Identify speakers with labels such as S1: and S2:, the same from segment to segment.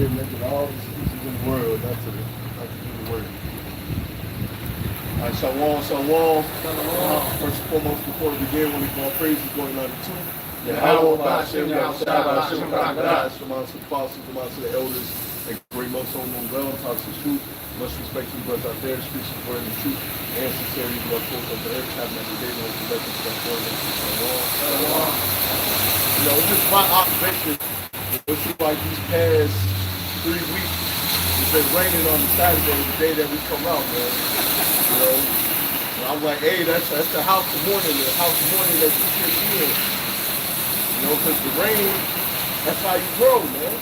S1: here making all the excuses in the world not to do the work. Shalom, shalom. First and foremost, before we begin, when we go on praise, we're going on the truth. YAHAWAH, AHSHAWAR, to the apostles, to the elders, and great most on well, talks the truth. Much respect to you brothers out there, speaks the word and truth, and sincerity, love forth of the earth, having every day, no collections, stuff for them. You know, it's just my observation. It seems like these past 3 weeks, it's been raining on the Saturday, the day that we come out, man. You know, and I'm like, hey, that's the house of mourning that you should be in. You know, because the rain, that's how you grow, man.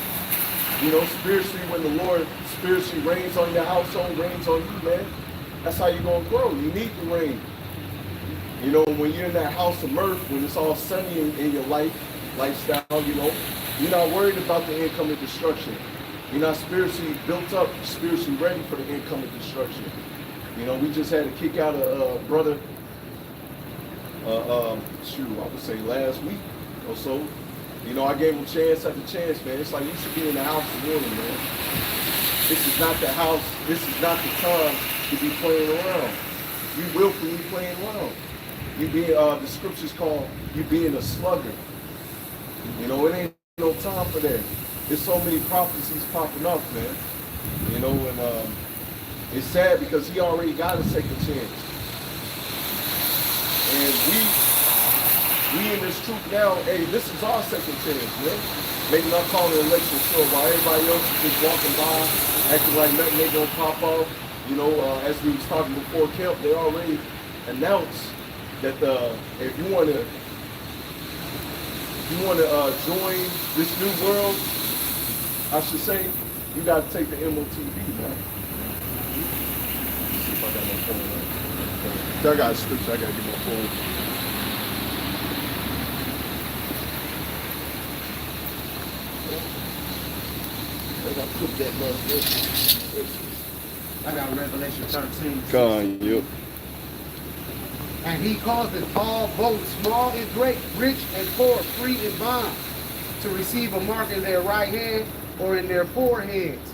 S1: You know, spiritually, when the Lord spiritually rains on your household, rains on you, man, that's how you're going to grow. You need the rain. You know, when you're in that house of mirth, when it's all sunny in your lifestyle, you know, you're not worried about the incoming destruction. You're not spiritually built up, spiritually ready for the incoming destruction. You know, we just had to kick out a brother, I would say last week or so. You know, I gave him chance after chance, man. It's like you should be in the house of mourning, man. This is not the house, this is not the time to be playing around. You willfully playing around. You being, the scriptures call you being a sluggard. You know, it ain't no time for that. There's so many prophecies popping up, man. You know, and it's sad because he already got a second chance. And we in this truth now, hey, this is our second chance, man. Maybe not calling an election sure, while everybody else is just walking by, acting like nothing ain't gonna pop off. You know, as we was talking before camp, they already announced that if you wanna join this new world, I should say, you gotta take the MOTV, man. Let's see if I got my phone right. I got a scripture, I gotta get my phone.
S2: I got Revelation 13.
S1: God, yep.
S2: And he causeth all, both small and great, rich and poor, free and bond, to receive a mark in their right hand or in their foreheads,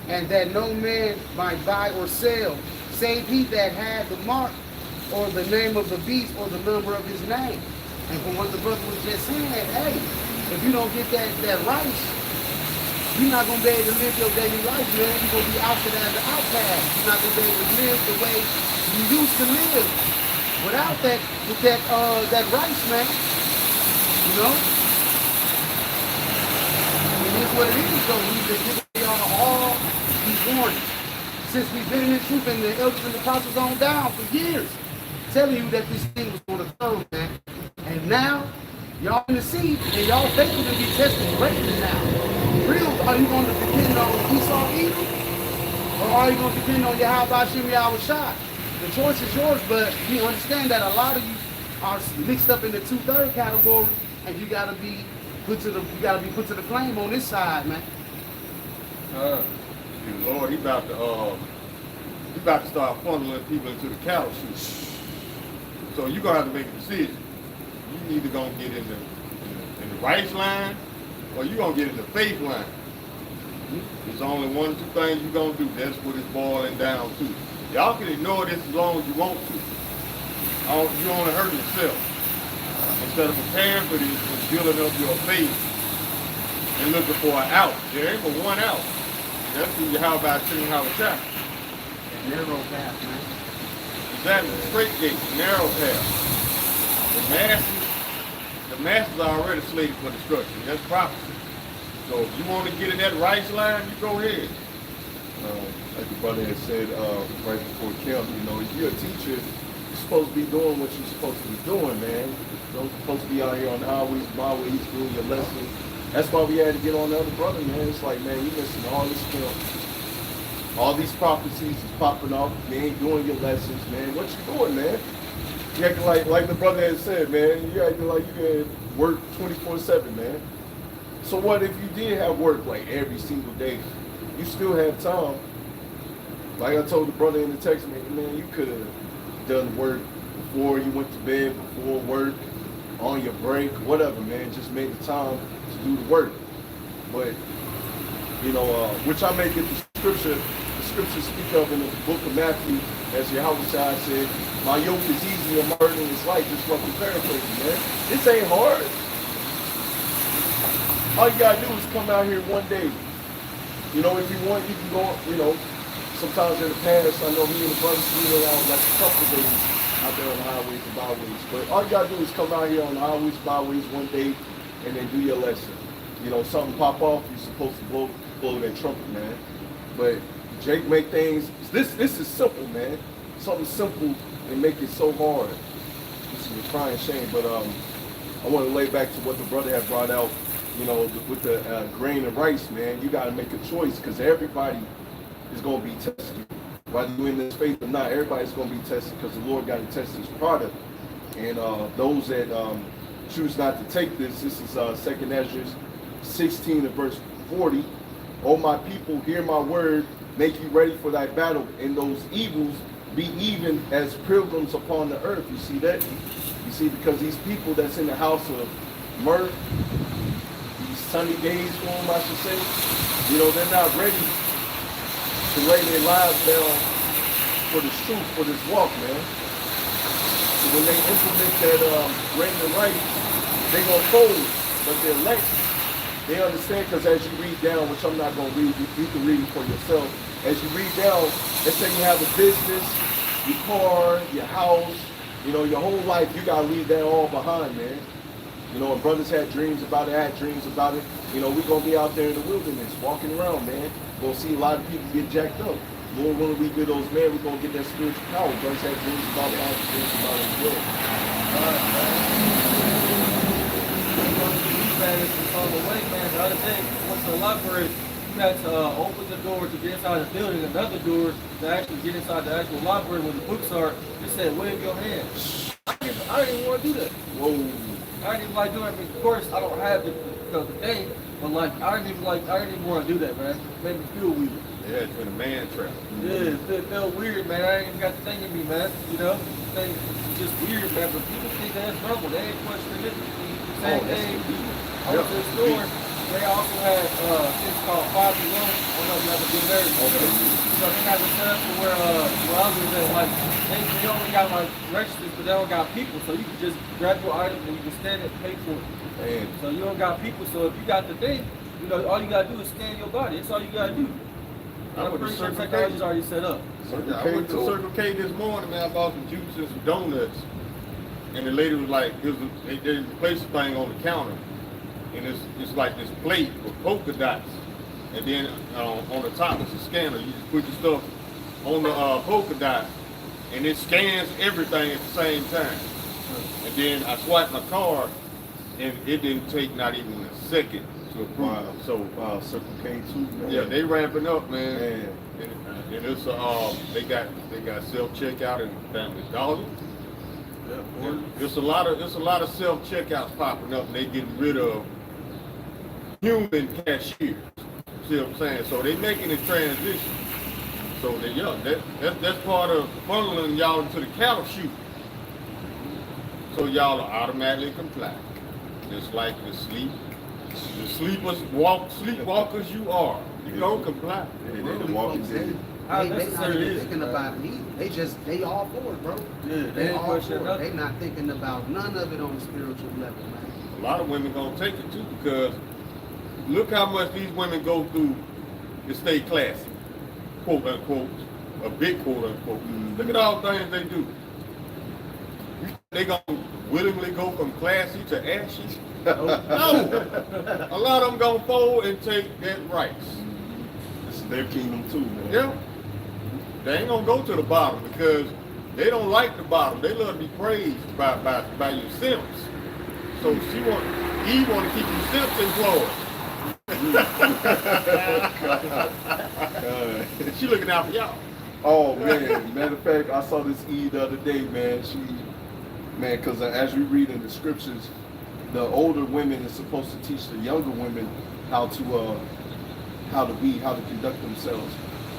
S2: and that no man might buy or sell, save he that had the mark, or the name of the beast, or the number of his name. And from what the brother was just saying, hey, if you don't get that rice, you're not going to be able to live your daily life, man. You're going to be ousted as an outcast. You're not going to be able to live the way you used to live without that rice, man. You know? It is what it is, though. We've been giving y'all all these warnings since we've been in this truth, and the elders and the apostles on down for years, telling you that this thing was going to come, man. And now, y'all in the seed, and y'all faith is going to be tested greatly now. Real, are you going to depend on Esau Edom? Or are you going to depend on YASHAMIAHLA? The choice is yours, but you understand that a lot of you are mixed up in the 2/3 category, and you gotta be put to the flame on this side, man.
S1: Lord, he about to start funneling people into the cattle chute. So you're gonna have to make a decision. You either gonna get in the rights line, or you gonna get in the faith line. There's only one or two things you're gonna do. That's what it's boiling down to. Y'all can ignore this as long as you want to. You only hurt yourself. Instead of preparing for this and building up your faith and looking for an out. There ain't but one out. That's who you how about telling how to shot.
S2: Narrow path, man.
S1: Exactly. Straight gate, narrow path. The masses are already slated for destruction. That's prophecy. So if you want to get in that rights line, you go ahead. Like the brother had said right before camp, you know, if you're a teacher, you're supposed to be doing what you're supposed to be doing, man. You're supposed to be out here on the highways, byways, doing your lessons. That's why we had to get on the other brother, man. It's like, man, you missing all this camp. All these prophecies is popping off. You ain't doing your lessons, man. What you doing, man? You acting like the brother had said, man. You acting like you can work 24/7, man. So what if you did have work like every single day? You still have time. Like I told the brother in the text, man, you could have done work before you went to bed, before work, on your break, whatever, man. Just make the time to do the work. But You know, which I make it the scriptures speak of in the book of Matthew, as Yahushua said, my yoke is easy and my burden is light. Just roughly paraphrasing, man. This ain't hard. All you gotta do is come out here one day. You know, if you want, you can go, you know, sometimes in the past, I know me and the brothers went out like a couple of days out there on the highways and byways. But all you gotta do is come out here on the highways, byways one day and then do your lesson. You know, something pop off, you're supposed to blow that trumpet, man. But Jake make things, this is simple, man. Something simple and make it so hard. This is a crying shame, but I want to lay back to what the brother had brought out, you know, with the grain and rice, man. You got to make a choice because everybody is going to be tested. Whether you're in this faith or not, everybody's going to be tested because the Lord got to test his product. And those that choose not to take this is 2nd Ezra 16 and verse 40. O my people, hear my word, make you ready for thy battle, and those evils be even as pilgrims upon the earth. You see that? You see, because these people that's in the house of mirth, these sunny days for them, I should say, you know, they're not ready to lay their lives down for this truth, for this walk, man. So when they implement that grain and rice, they're going to fold, but the elect, they understand, because as you read down, which I'm not going to read, you can read it for yourself. As you read down, let's say you have a business, your car, your house, you know, your whole life, you got to leave that all behind, man. You know, and brothers had dreams about it, I had dreams about it. You know, we're going to be out there in the wilderness, walking around, man. We're going to see a lot of people get jacked up. Lord, when we get those men, we're going to get that spiritual power. Brothers had dreams about it, I had dreams about it as well.
S3: It's on the way, man. The other day, went to the library, you had to open the door to get inside the building, another door to actually get inside the actual library where the books are. It said, wave your hand. I didn't even want to do that.
S1: Whoa.
S3: I didn't even like doing it. Of course, I don't have the thing, but like, I didn't even want to do that, man. It made me feel weird.
S1: Yeah, it's been a man trap.
S3: Yeah, it felt weird, man. I ain't even got the thing in me, man. You know, the thing is just weird, man. But people think that's normal. They ain't questioning it. Same thing. I went to the store. They also had things called 5 to 1. I don't know if you ever been there.
S1: Okay.
S3: So they had the stuff to where I was at, like, they only got like registers, but they don't got people. So you can just grab your item and you can scan it and pay for it. Man. So you don't got people. So if you got the thing, you know, all you gotta do is scan your body. That's all you gotta do. I'm pretty sure technology's already set up.
S1: I went to Circle K this morning, man. I bought some juice and some donuts. And the lady was like, they placed the thing on the counter. And it's like this plate with polka dots. And then on the top is a scanner. You just put your stuff on the polka dot and it scans everything at the same time. And then I swiped my card and it didn't take not even a second to approve. Wow. So Circle K too, man. Yeah, they ramping up, man. And it's they got self-checkout in Family Dollar. Yeah, there's a lot of self-checkouts popping up and they getting rid of human cashiers. See what I'm saying? So they making a transition. So that's part of funneling y'all into the cattle chute. So y'all are automatically comply. Just like the sleepwalkers you are. You don't comply.
S2: They not even thinking about me. They all for it, bro. Yeah, they all for it. They not thinking about none of it on the spiritual level, man.
S1: A lot of women gonna take it too because look how much these women go through to stay classy, quote unquote, a big quote unquote. Look at all the things they do. They gonna willingly go from classy to ashy? No. A lot of them gonna fold and take that rice. This is their kingdom too, man. Yeah. They ain't gonna go to the bottom because they don't like the bottom. They love to be praised by your simps. So he want to keep you simps employed. She looking out for y'all. Oh man, matter of fact, I saw this the other day, man. Because as we read in the scriptures, the older women is supposed to teach the younger women how to conduct themselves.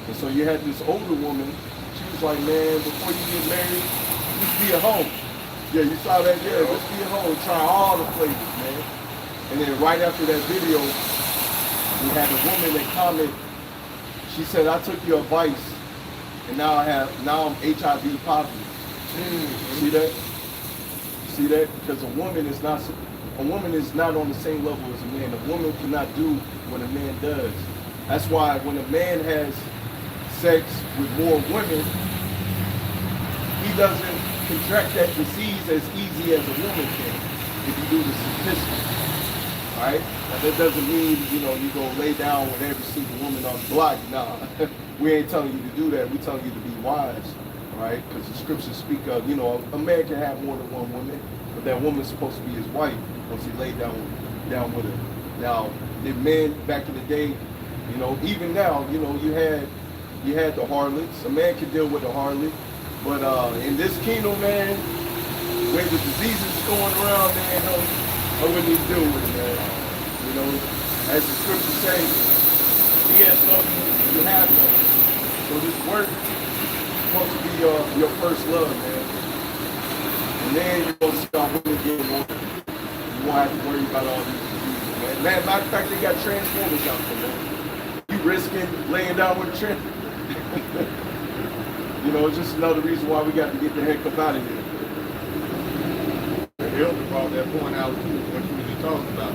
S1: And so you had this older woman. She was like, man, before you get married, just be at home. Yeah, you saw that? Yeah, just be at home. Try all the flavors, man. And then right after that video, We had a woman that commented, she said, I took your advice and now I'm HIV positive. See that? See that? Because a woman is not on the same level as a man. A woman cannot do what a man does. That's why when a man has sex with more women, he doesn't contract that disease as easy as a woman can if you do the statistics. Alright? Now that doesn't mean, you go lay down with every single woman on the block. Nah. We ain't telling you to do that. We telling you to be wise. Right? Because the scriptures speak of, a man can have more than one woman, but that woman's supposed to be his wife once he laid down with her. Now, the men back in the day, even now, you had the harlots. A man can deal with the harlot, but in this kingdom, man, where the disease is going around, man, I wouldn't even deal with it, man. As the scriptures say, he has some, you have none. So this work supposed to be your first love, man. And then you're going to start women getting more. You won't have to worry about all these diseases, man. Matter of fact, they got transformers out there, man. You risking laying down with a trend. It's just another reason why we got to get the heck up out of here.
S4: The elder brought that point out too, what you were just talking about.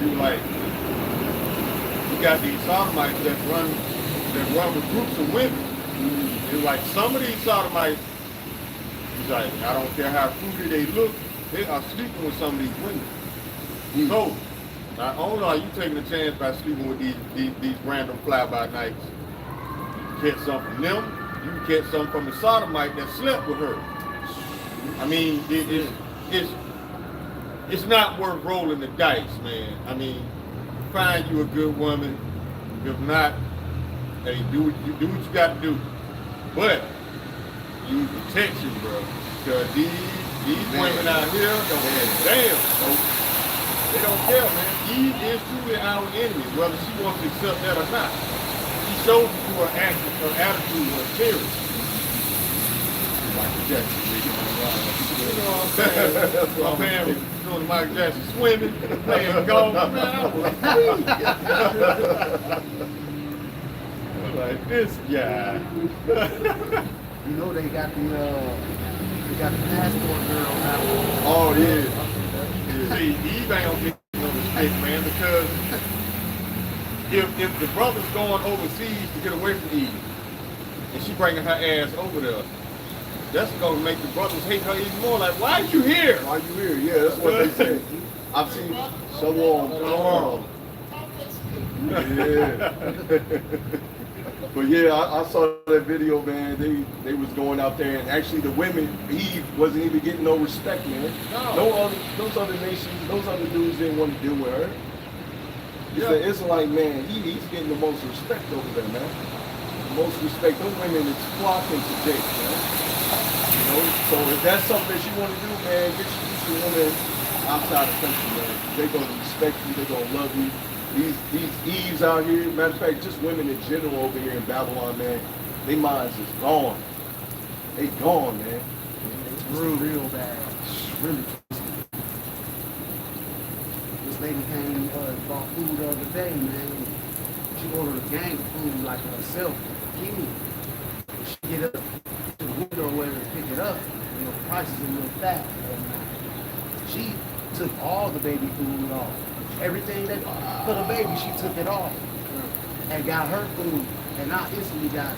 S4: You like, you got these sodomites that run with groups of women. It's like some of these sodomites, it's like, I don't care how fruity they look, they are sleeping with some of these women. So, not only are you taking a chance by sleeping with these random fly-by-nights, you catch some from them, you can catch some from the sodomite that slept with her. I mean, it's not worth rolling the dice, man. I mean, find you a good woman. If not, hey, do what you got to do. But use protection, bro. Because these women out here don't damn. They don't care, man. Eve is truly our enemy, whether she wants to accept that or not. She shows it through her actions, her attitude, her appearance. Michael Jackson, you know what I'm saying? My parents was doing Michael Jackson swimming, playing golf. Man, I was sweet. Like this guy.
S2: They got the passport girl now.
S4: Oh yeah. See, Eve ain't gonna get no respect, man, because if the brother's going overseas to get away from Eve, and she bringing her ass over there, that's gonna make the brothers hate her even more. Like, why are you here?
S1: Why you here? Yeah, that's what they say. I've seen Shalom. Yeah. But yeah, I saw that video, man. They was going out there, and actually the women, Eve wasn't even getting no respect, man. Those other nations, those other dudes didn't want to deal with her. It's an Israelite man. He's getting the most respect over there, man. The most respect. Those women is flocking to Jake, man. So if that's something that you want to do, man, get your woman outside the country, man. They're gonna respect you. They're gonna love you. These Eves out here, matter of fact, just women in general over here in Babylon, man, their minds is gone. They gone, man.
S2: It's real bad. Really. This lady came and bought food the other day, man. She ordered a gang of food like herself, Kenny. She get up to the window or wherever to pick it up, the prices are a little fat. She took all the baby food off. Everything that for the baby, she took it off and got her food. And I instantly got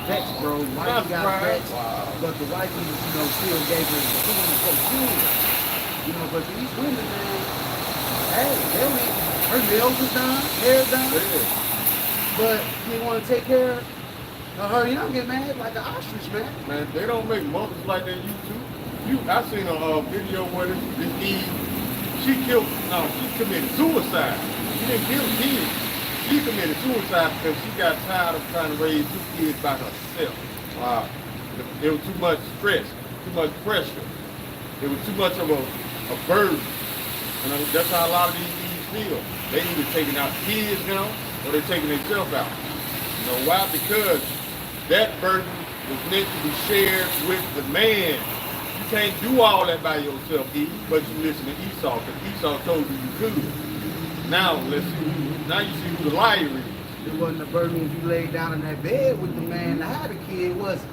S2: vexed, bro. Wifey got vexed, but the wifey, still gave her the food for food. But these women, man, hey, her nails was done, hair done, but you want to take care of her. You don't get mad like an ostrich, man.
S4: Man, they don't make mothers like they used to. I seen a video where this Eve, she committed suicide. She didn't kill kids. She committed suicide because she got tired of trying to raise 2 kids by herself. Wow. It was too much stress, too much pressure. It was too much of a burden. That's how a lot of these Eves feel. They either taking out kids now or they're taking themselves out. Why? Because that burden was meant to be shared with the man. You can't do all that by yourself, Eve, but you listen to Esau, because Esau told you you could. Now, let's see Now you see who the liar is.
S2: It wasn't the burden if you laid down in that bed with the man to have a kid, was it?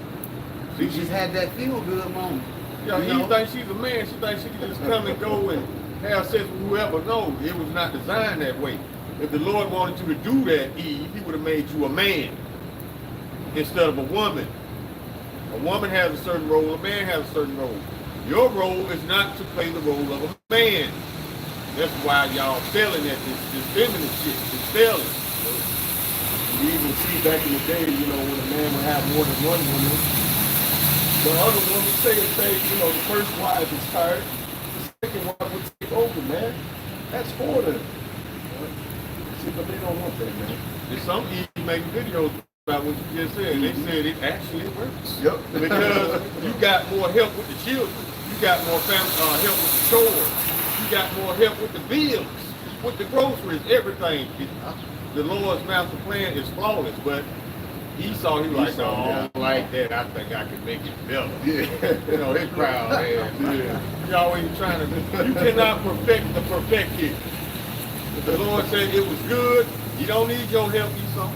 S2: She just had that feel-good moment.
S4: Yeah, you think she's a man, she thinks she can just come and go and have sex with whoever. No, it was not designed that way. If the Lord wanted you to do that, Eve, he would have made you a man instead of a woman. A woman has a certain role, a man has a certain role. Your role is not to play the role of a man. That's why y'all failing at this feminine shit. It's failing.
S5: You even see back in the day, you know, when a man would have more than one woman, the other woman say, you know, the first wife is tired, the second wife would take over, man. That's for them. See, but they don't want that, man.
S4: There's some Eve making videos about what you just said. They said it actually works.
S5: Yep.
S4: Because you got more help with the children. You got more help with the chores. You got more help with the bills, with the groceries, everything. The Lord's master plan is flawless, but Esau, he was like, no, I don't like that. I think I can make it better.
S5: Yeah.
S4: You know, his crowd, man.
S5: Yeah.
S4: Y'all ain't trying to, you cannot perfect the perfected. If the Lord said it was good, you don't need your help, Esau.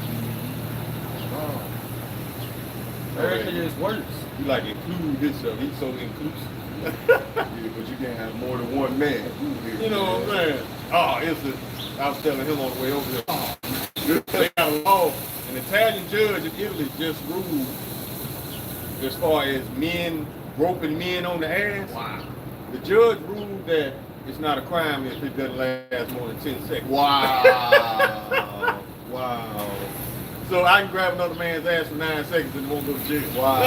S3: Everything is worse.
S4: He like include himself. He's so inclusive.
S5: Yeah, but you can't have more than one man.
S4: You know what I'm saying? Oh, I was telling him on the way over here. They got a law. An Italian judge in Italy just ruled as far as men groping men on the ass.
S5: Wow.
S4: The judge ruled that it's not a crime if it doesn't last more than 10 seconds.
S5: Wow.
S4: Wow. So I can grab another man's ass for 9 seconds and won't go to jail.
S5: Wow.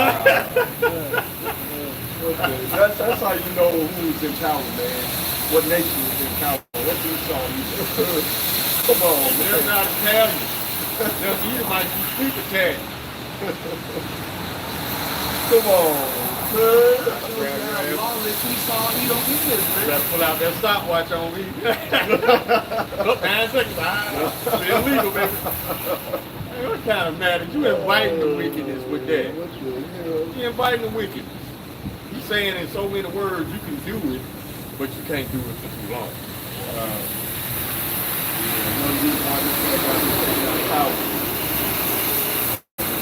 S5: That's how you know who's in power, man. What nation is in power. That's what it's all. Come on, man.
S4: They're not Italian. They're might speak Italian.
S5: Come on, man.
S2: Lawless Esau, he don't get this, man.
S4: Gotta pull out that stopwatch on me. Look, 9 seconds. It's illegal, baby. Hey, what kind of matter? You inviting the wickedness with that.
S5: What the hell?
S4: You inviting the wickedness. He's saying in so many words you can do it, but you can't do it for too long.
S5: Another reason why this everybody is taking out power.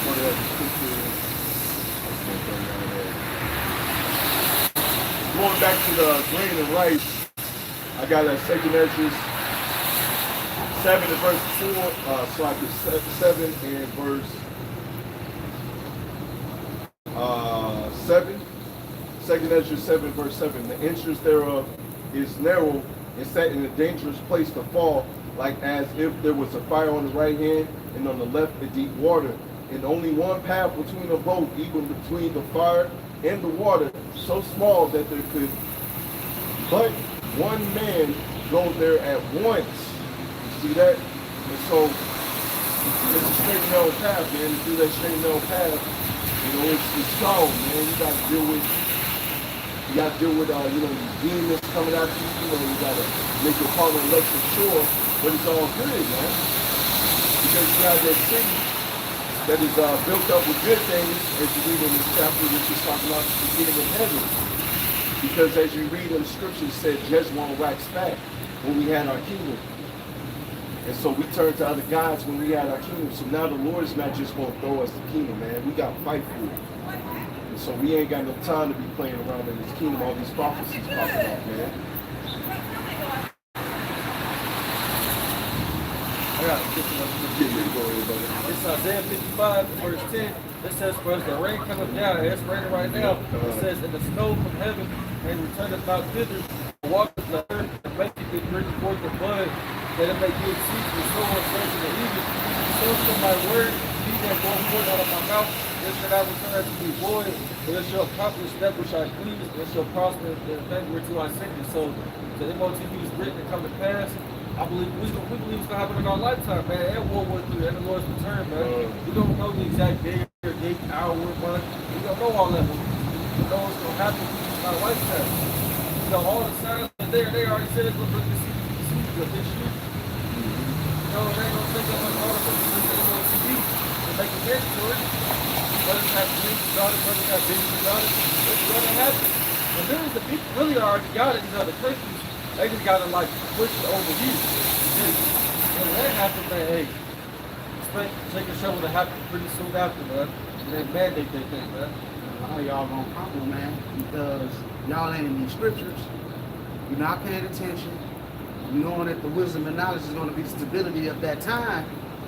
S5: One of the scriptures. Going back to the grain and rice, I got that 2nd Ezra 7 and verse 4, so I could 7 and verse 7. 2nd Ezra 7 verse 7. The entrance thereof is narrow and set in a dangerous place to fall, like as if there was a fire on the right hand and on the left a deep water, and only one path between them both, even between the fire and the water, so small that there could but one man go there at once. You see that? And so it's a straight and narrow path, man. To do that straight and narrow path, you know, it's strong, man. You got to deal with you know, these demons coming at you. You know, you got to make your partner election sure, but it's all good, man. Because you have that city that is built up with good things, as you read in this chapter, which is talking about the beginning of heaven. Because as you read in the scriptures, it said Jezebel waxed fat when we had our kingdom. And so we turned to other gods when we had our kingdom. So now the Lord is not just going to throw us the kingdom, man. We got to fight for it. And so we ain't got no time to be playing around in this kingdom. All these prophecies popping up, man.
S3: I got to get It's Isaiah 55, verse 10. It says, for as the rain cometh down, and it's raining right now, it says, and the snow from heaven, and returneth not thither, and walketh the earth, and maketh it bring forth the bud, that it may give seed to the sower, and fresh to eat it. So shall my word be that going forth out of my mouth, it shall not return unto me void, but it shall accomplish that which I please, and it shall prosper in the thing whereto I sent it. So the MOTV is written and come to pass. I believe we believe it's gonna happen in our lifetime, man, and World War III and the Lord's return, man. We don't know the exact day, date, hour, month. We don't know all that. We know what's gonna happen in our lifetime. You know, all the signs are there. They already said it's gonna bring the seed of this year. You know, they ain't gonna take that much harder for the TV to make a mention to it. Brothers have dreams about it, brothers have visions about it. It's gonna happen. And millions of people really already got it in other countries. They just gotta like push it over here. Well, that happened, man. Hey, expect take a shovel to happen pretty soon after, man. And they mandate that thing, man.
S2: How y'all gonna crumble, man? Because y'all ain't in these scriptures. You're not paying attention. You knowing that the wisdom and knowledge is going to be the stability of that time,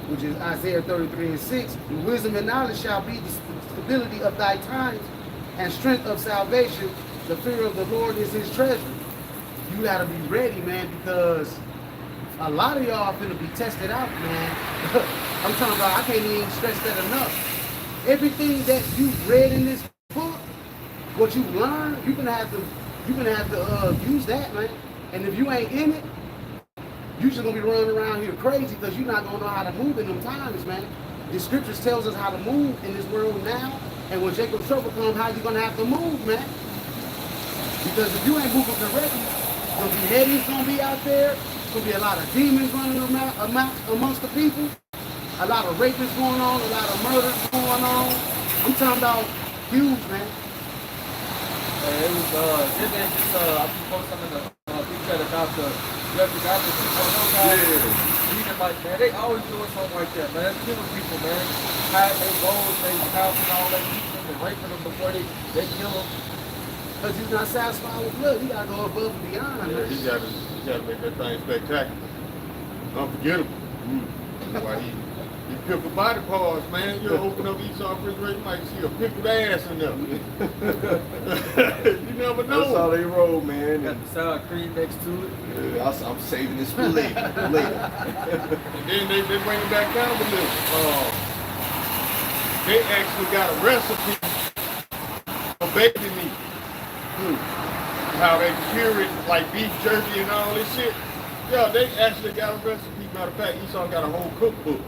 S2: which is Isaiah 33:6. The wisdom and knowledge shall be the stability of thy times and strength of salvation. The fear of the Lord is his treasure. You got to be ready, man, because a lot of y'all are finna be tested out, man. I'm talking about, I can't even stress that enough. Everything that you read in this book, what you learned, you're gonna have to use that, man. And if you ain't in it, you just gonna be running around here crazy because you're not gonna know how to move in them times, man. The scriptures tells us how to move in this world now, and when Jacob's trouble comes, how you gonna have to move, man. Because if you ain't moving correctly, gonna be headings gonna be out there. There's gonna be a lot of demons running around amongst the people. A lot of rapists going on, a lot of murders going on. I'm talking about huge, man.
S3: It was, then they just, I just posted something in the big chat about the guys, reading like, man, they always doing something like that, man. Killing people, man. Hiding their goals, their houses, and all that, keeping them and raping them before they kill them.
S2: Because he's not satisfied with blood. You gotta go above and beyond,
S4: Yeah,
S2: man.
S4: he gotta make that thing spectacular. Unforgettable. That's why he pickled body parts, man. You open up Issachar refrigerator, you might see a pickled ass in there. You never know.
S5: That's how they roll, man.
S3: Got the sour cream next to it.
S5: Yeah, I'm saving this for later.
S4: And then they bring it back down a little. They actually got a recipe for baby meat. How they cure it like beef jerky and all this shit. Yeah, they actually got a recipe. Matter of fact, Esau got a whole cookbook,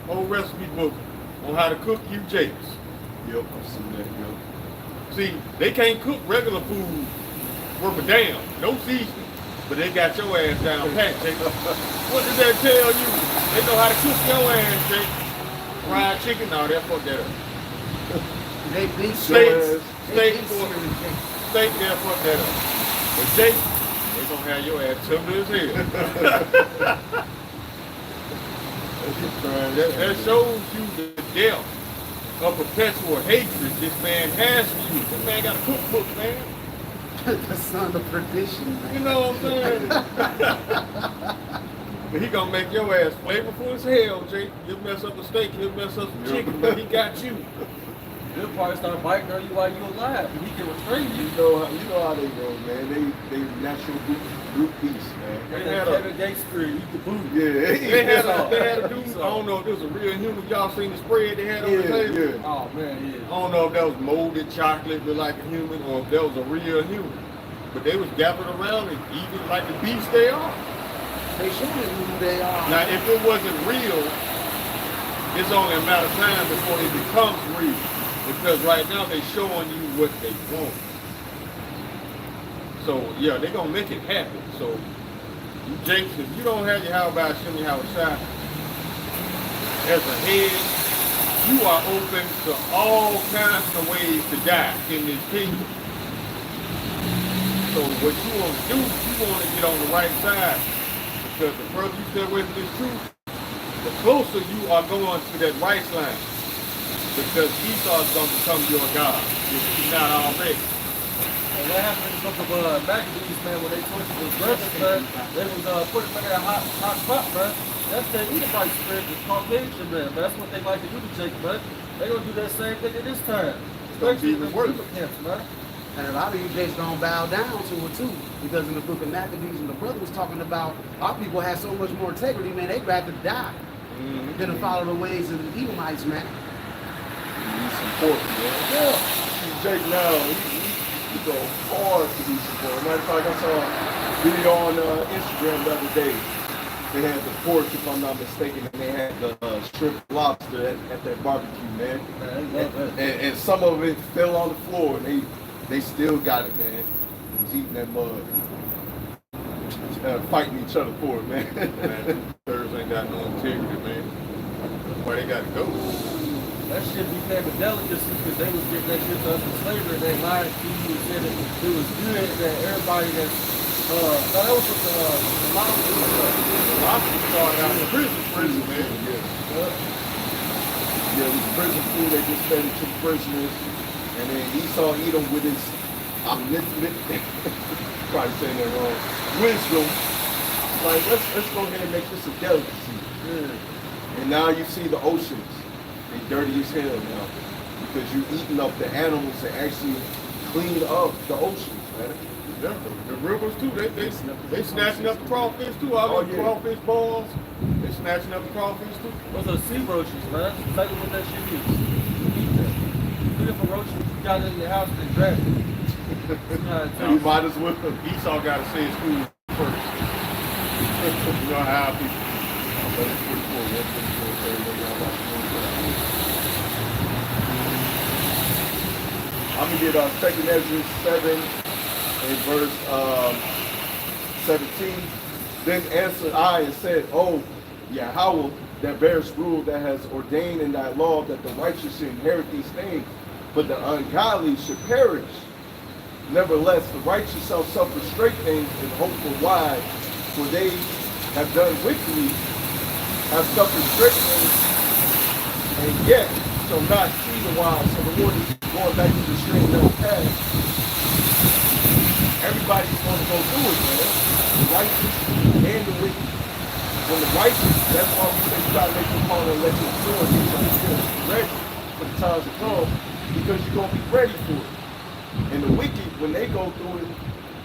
S4: whole recipe book on how to cook you jakes.
S5: Yep, I've seen that, yep.
S4: See, they can't cook regular food worth a damn, no seasoning, but they got your ass down pat, Jake. What did that tell you? They know how to cook your ass, Jake. Fried chicken, no, they'll fuck that up.
S2: They beat
S4: Steak,
S2: Steak,
S4: they'll fuck that up. But Jake, they gonna have your ass tender as hell. That shows you the depth of perpetual hatred this man has for you. This man got a cookbook, man.
S2: the son of perdition, man.
S4: You know what I'm saying? But he gonna make your ass flavorful as hell, Jake. He'll mess up the steak, he'll mess up the chicken, but he got you.
S3: He'll probably start biting on you while you're alive, and he can restrain you.
S5: You know how they go, man. They natural brute beasts, man.
S3: They had Kevin Gates you could boot.
S5: Yeah.
S4: They had a dude, I don't know if this was a real human, y'all seen the spread they had on the table?
S5: Yeah.
S3: Oh man, yeah.
S4: I don't know if that was molded chocolate, but like a human, or if that was a real human. But they was gathered around and eating like the beasts they are.
S2: They showing you who they are.
S4: Now, if it wasn't real, it's only a matter of time before it becomes real. Because right now they're showing you what they want. So yeah, they're gonna make it happen. So you Jakes, if you don't have your YASHAMIAHLA as a head, you are open to all kinds of ways to die in this kingdom. So what you want to do, you want to get on the right side. Because the further you stay away from this truth, the closer you are going to that right line. Because Esau is going to become your God, if he's not already.
S3: And what happened in the book of Maccabees, man, when they tortured his brothers, man, they was putting them in that hot spot, man. That's the Edomite spirit, the Caucasian, man. That's what they like to do to Jacob, man. They're going to do that same thing at this time. Especially
S4: even
S3: in
S4: worse.
S3: the camps, man.
S2: And a lot of you just gonna bow down to it too. Because in the book of Maccabees, and the brother was talking about our people have so much more integrity, man, they'd rather die than to follow the ways of the Edomites, man.
S5: You support, man. Yeah. See Jake now, he go hard to be supported. Matter of fact, I saw a video on Instagram the other day. They had the pork, if I'm not mistaken, and they had the shrimp lobster at that barbecue, man. And some of it fell on the floor, and they still got it, man. They was eating that mud. Fighting each other for it, man.
S4: Man, Thursday ain't got no integrity, man. That's why they got to go.
S3: That shit became a delicacy because they was getting that shit to us in slavery and they lied to you and said that it was good that everybody that's that was with the lobster stuff.
S4: Lobster started out in prison, man.
S5: Yeah, it was prison food. They just fed it to the prisoners. And then Esau eat them with his omniscient, probably saying that wrong, wisdom. Like, let's go ahead and make this a delicacy. Yeah. And now you see the oceans. They dirty as hell now. Because you eating up the animals that actually clean up the oceans, man.
S4: Yeah, the rivers too, they snatching up the crawfish too. All these crawfish balls, they snatching up the crawfish too.
S3: Those are sea roaches, man. That's exactly what that shit is. You eat that. Three different roaches you got in your house and grab it.
S5: You might as well.
S4: Esau got to say his food first. You know how people.
S5: I'm going to get 2nd Ezra 7 in verse 17. Then answered I and said, O Yahweh, that bearest rule, that has ordained in thy law that the righteous should inherit these things, but the ungodly should perish. Nevertheless, the righteous shall suffer straight things and hope for wise, for they have done wickedly, have suffered straight things, and yet shall not see the wise. So the Lord is going back to the straight and narrow path. Everybody's going to go through it, man. The righteous and the wicked. When the righteous, that's why we say you got to make your part and let your sword get your ready for the times to come, because you're going to be ready for it. And the wicked, when they go through it,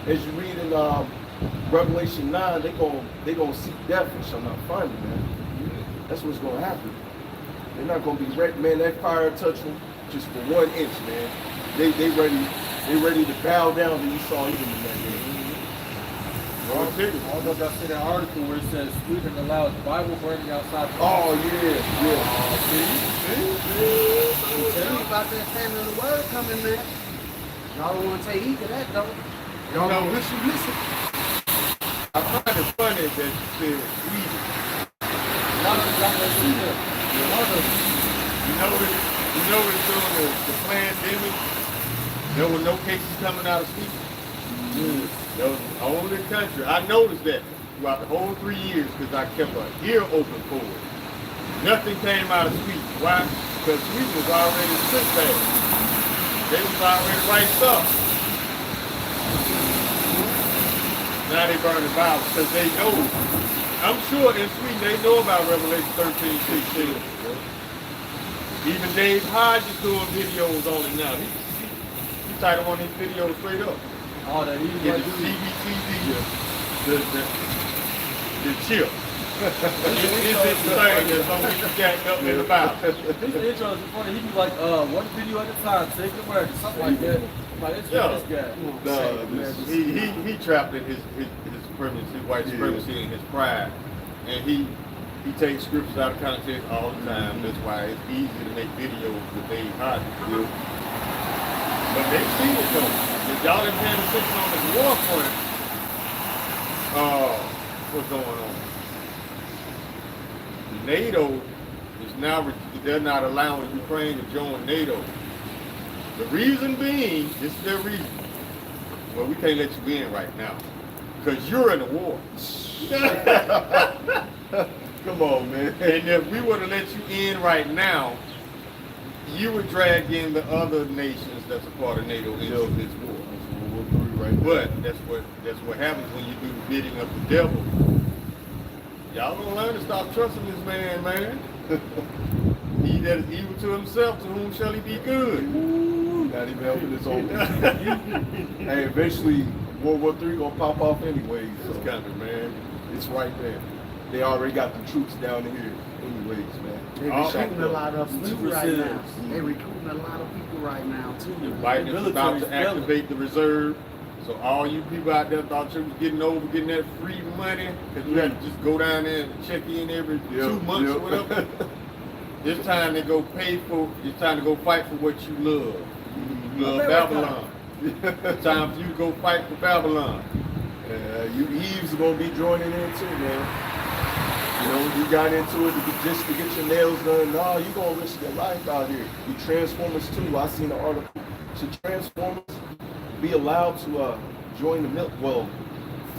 S5: as you read in Revelation 9, they're going to seek death and shall not find it, man. That's what's going to happen. They're not going to be ready, man. That fire touch them just for 1 inch, man. They ready to bow down to Esau even in that day.
S3: Although I see that article where it says Sweden allows Bible burning outside.
S5: Oh yeah.
S2: Tell me about that famine of the word coming, man. Y'all don't want to take heed to that, though. Y'all don't listen.
S4: I find it funny that you said Sweden.
S3: A lot of them got that Sweden.
S4: You notice during the pandemic, there were no cases coming out of Sweden. That was the only country. I noticed that throughout the whole 3 years because I kept an ear open for it. Nothing came out of Sweden. Why? Because Sweden was already sick there. They was already riced up. Now they burn the Bible because they know. I'm sure in Sweden they know about Revelation 13:16. Even Dave Hodge is doing videos on it now. He titled one of his videos straight up.
S3: Oh, that he
S4: Yeah, the CBTV, the chip. It's the thing that's on the jacked up in the Bible.
S3: His intro is funny. He be like, one video at a time, take the word, something like that. Like, it's this guy.
S4: He trapped in his supremacy, his white supremacy, and his pride, and he takes scriptures out of context all the time. That's why it's easy to make videos with Dave Hodge. But they've seen it though. If y'all didn't pay attention on this war front, what's going on? NATO is now, they're not allowing Ukraine to join NATO. The reason being, this is their reason. Well, we can't let you in right now because you're in a war.
S5: Come on, man.
S4: And if we were to let you in right now, you would drag in the other nations that's a part of NATO into this war. But that's what happens when you do the bidding of the devil. Y'all gonna learn to stop trusting this man. He that is evil to himself, to whom shall he be good?
S5: Not even helping his own. Hey, eventually World War III gonna pop off anyways.
S4: It's coming, man.
S5: It's right there. They already got the troops down here anyways, man.
S2: They're recruiting a lot of them too right now. They're recruiting a lot of people right now too.
S4: Biden is about to activate the reserve. So all you people out there thought you was getting that free money, because you had to just go down there and check in every 2 months or whatever. This time to go it's time to go fight for what you love. You love Babylon. It's time for you to go fight for Babylon.
S5: You Eves are going to be joining in too, man. You know, you got into it just to get your nails done. No, you're going to risk your life out here. You Transformers too. I seen an article. Should Transformers be allowed to join the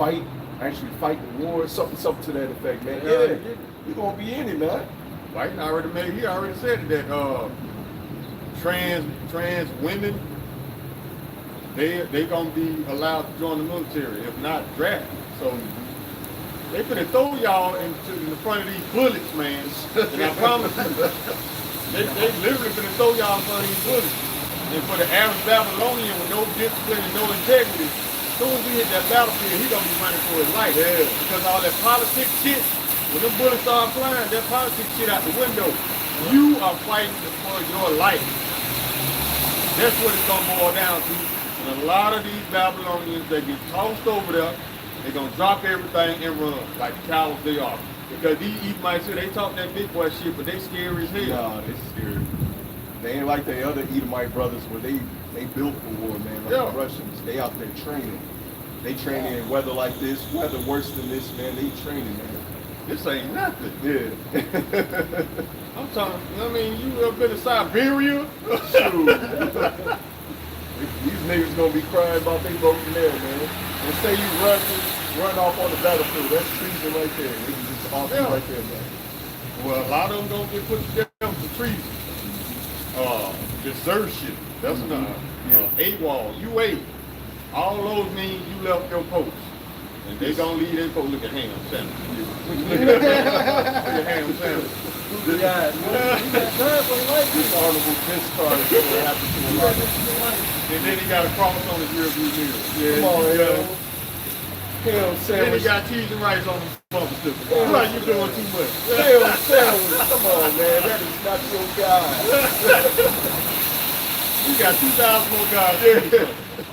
S5: actually fight the war, something to that effect, man.
S4: Yeah,
S5: Yeah, you're gonna be in it, man.
S4: Biden he already said that trans women, they gonna be allowed to join the military, if not drafted. So they finna throw y'all in the front of these bullets, man. And I promise you, they literally finna throw y'all in front of these bullets. And for the average Babylonian with no discipline and no integrity, as soon as he hit that battlefield, he gonna be running for his life. Yeah. Because all that politics shit, when the bullets start flying, that politics shit out the window. You are fighting for your life. That's what it's gonna boil down to. And a lot of these Babylonians, they get tossed over there, they're gonna drop everything and run like the cowards they are. Because these Edomites, they talk that big boy shit, but they scary as hell.
S5: Nah, they scary. They ain't like the other Edomite brothers where they built for war, man. Like the Russians, they out there training. They training in weather like this, weather worse than this, man. They training, man.
S4: This ain't nothing.
S5: Yeah.
S4: I'm talking, I mean, you ever been to Siberia?
S5: These niggas gonna be crying about they voting there, man. And say you run off on the battlefield, that's treason right there. They can just off you right there, man.
S4: Well, a lot of them don't get put to death for treason. Desertion. That's not. AWOL, UA. All those mean you left your post. And they gonna leave their post. Look at ham sandwich. Look at ham sandwich.
S3: Yeah, you got time for life.
S5: Honorable discharge is what happened to a lot of
S4: And then he got a cross on his rear view mirror.
S5: Yeah, come on,
S4: ham
S5: sandwich.
S4: Then he got cheese and rice on his bumper sticker. Why you doing too much?
S5: Ham sandwich. Come on, man. That is not your guy.
S4: You got 2,000 more guys.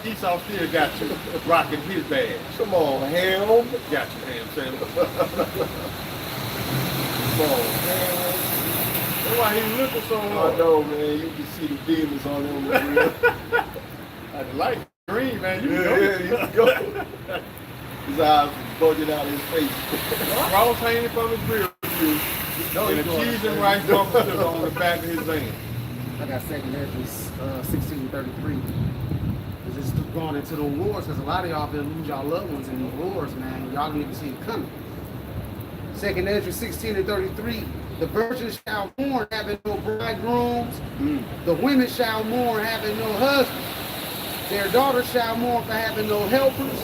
S4: Esau still got you rocking his badge.
S5: Come on, ham.
S4: Got you, ham sandwich.
S5: Come on, ham.
S4: That's why he looking so hard.
S5: I know, man. You can see the demons on him.
S4: I like green, man. You
S5: you can go. His eyes bugging out his face.
S4: Cross hanging from his rear view. And a cheese and rice bumper sticker on the back of his van.
S2: I got 2nd Ezra 16:33. It's just going into the wars because a lot of y'all been lose y'all loved ones in these wars, man. Y'all don't even see it coming. 2nd Ezra 16:33. The virgins shall mourn, having no bridegrooms. The women shall mourn, having no husbands. Their daughters shall mourn for having no helpers.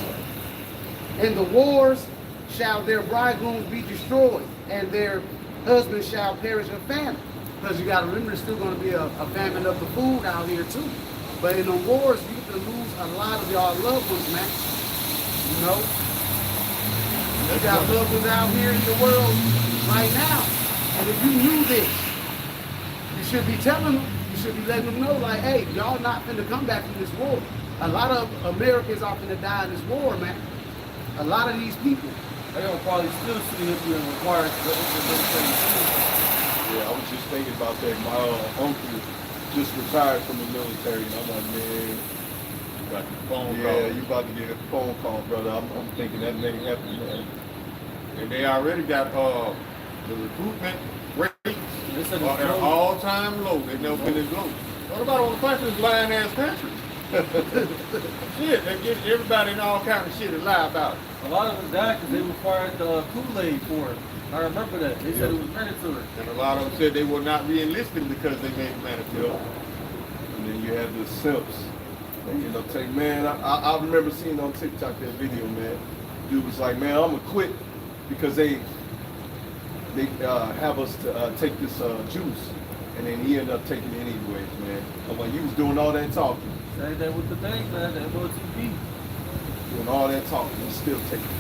S2: In the wars shall their bridegrooms be destroyed, and their husbands shall perish of famine. Because you got to remember, there's still going to be a famine of the food out here too. But in the wars, you can lose a lot of y'all loved ones, man. You know? You got loved ones out here in the world right now. And if you knew this, you should be telling them, you should be letting them know, like, hey, y'all not finna come back from this war. A lot of Americans are finna die in this war, man. A lot of these people.
S3: They're going to probably still see if you're required to
S5: Yeah, I was just thinking about that. My uncle just retired from the military, and I'm like, man,
S4: You got the phone call.
S5: yeah, you about to get a phone call, brother. I'm thinking that may happen, man.
S4: And they already got the recruitment rates
S3: They
S4: are at an all-time low. They've never been as low. What about all the countries, lying-ass countries? Shit, they get everybody in all kind of shit to lie about it.
S3: A lot of them died because they required the Kool-Aid for it. I remember that. They said it was mandatory.
S4: And a lot of them said they will not re-enlisting because they made it mandatory.
S5: And then you have the simps. And, you know, take, man, I remember seeing on TikTok that video, man. Dude was like, man, I'm going to quit because they have us to take this juice. And then he ended up taking it anyways, man. I'm like, you was doing all that talking.
S3: Say that with the thing, man. That was deep.
S5: Doing all that talking, and still taking it.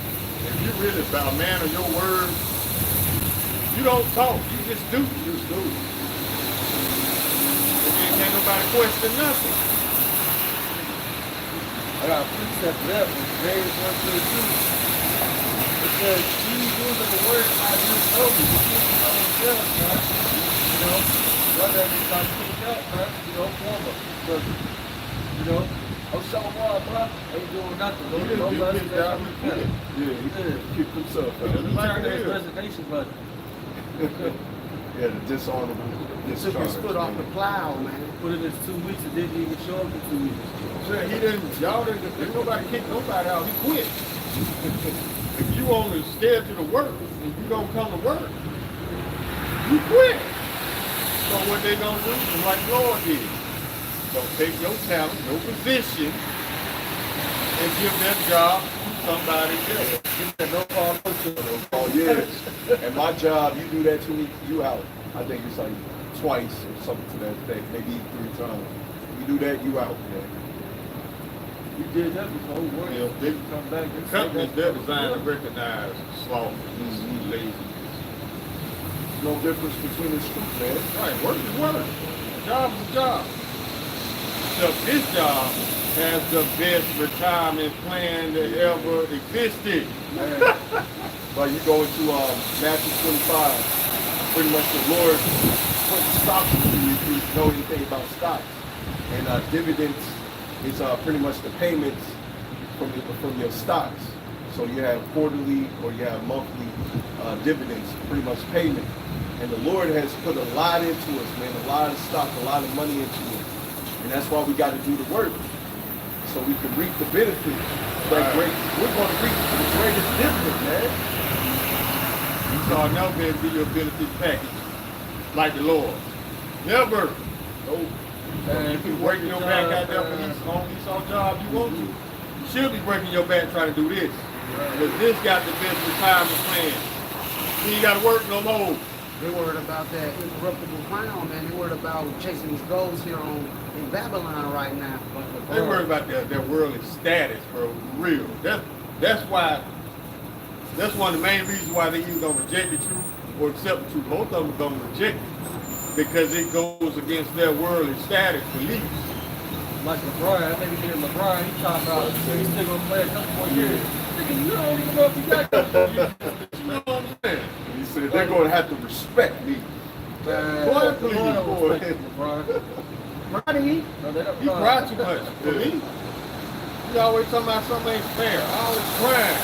S4: If you really about a man of your word, you don't talk, you just do. You just do. And then can't nobody question nothing.
S3: I got a precept for that one. James 1:32. It says, "He using the word I just told you. He using on himself, man. You know, whether it's like picking up, man. You know, former. But, you know, AHSHAWAR, bro. Ain't doing nothing.
S4: He didn't
S3: No
S4: get
S3: blessing,
S4: kicked out.
S3: nothing.
S5: Yeah, he kicked himself out.
S3: He turned his resignation button.
S5: Yeah, the dishonorable
S2: He took
S5: discharge.
S2: his foot off the plow, man.
S3: Put it in 2 weeks. It didn't even show up in 2 weeks.
S4: He didn't, y'all didn't nobody kick nobody out. He quit. If you only scared to work and you don't come to work, you quit. So what they gonna do is like the Lord did. So take your talent, your position, and give that job to somebody else. Give that no call, no show.
S5: Oh yeah. And my job, you do that to me, you out. I think it's like twice or something to that effect, maybe 3 times. You do that, you out, man.
S3: You did that before.
S4: Yeah, they
S3: come back.
S4: The companies, they're designed to recognize sloth, laziness.
S5: No difference between the truth, man.
S4: Right, work is work. Job is a job. So this job has the best retirement plan that ever existed.
S5: Like you go into Matthew 25, pretty much the Lord put stocks in you if you know anything about stocks. And dividends is pretty much the payments from your stocks. So you have quarterly or you have monthly dividends, pretty much payment. And the Lord has put a lot into us, man, a lot of stock, a lot of money into it. And that's why we got to do the work, so we can reap the benefits. Like we're going to reap the greatest dividend, man.
S4: So I'll never be able to be your benefits package like the Lord. Never.
S5: Nope.
S4: And if you're breaking your back out there for these on jobs you want to, you should be breaking your back trying to do this. Because this got the best retirement plan. You ain't got to work no more.
S2: They worried about that incorruptible crown, man. They worried about chasing these goals here in Babylon right now.
S4: They worry about their worldly status, bro. For real. That's why. That's one of the main reasons why they either gonna reject the truth or accept the truth. Most of them gonna reject it because it goes against their worldly status beliefs.
S3: Like LeBron, I think he did LeBron. He talking about he's still gonna play a couple more years. Nigga, you don't even know if he got a couple more years.
S4: You know what I'm saying?
S5: He said they're going to have to respect me.
S4: Boy, please, boy.
S3: LeBron.
S2: Roddy,
S3: No, they don't.
S4: He cried too much for me. He always talking about something ain't fair. I always crying.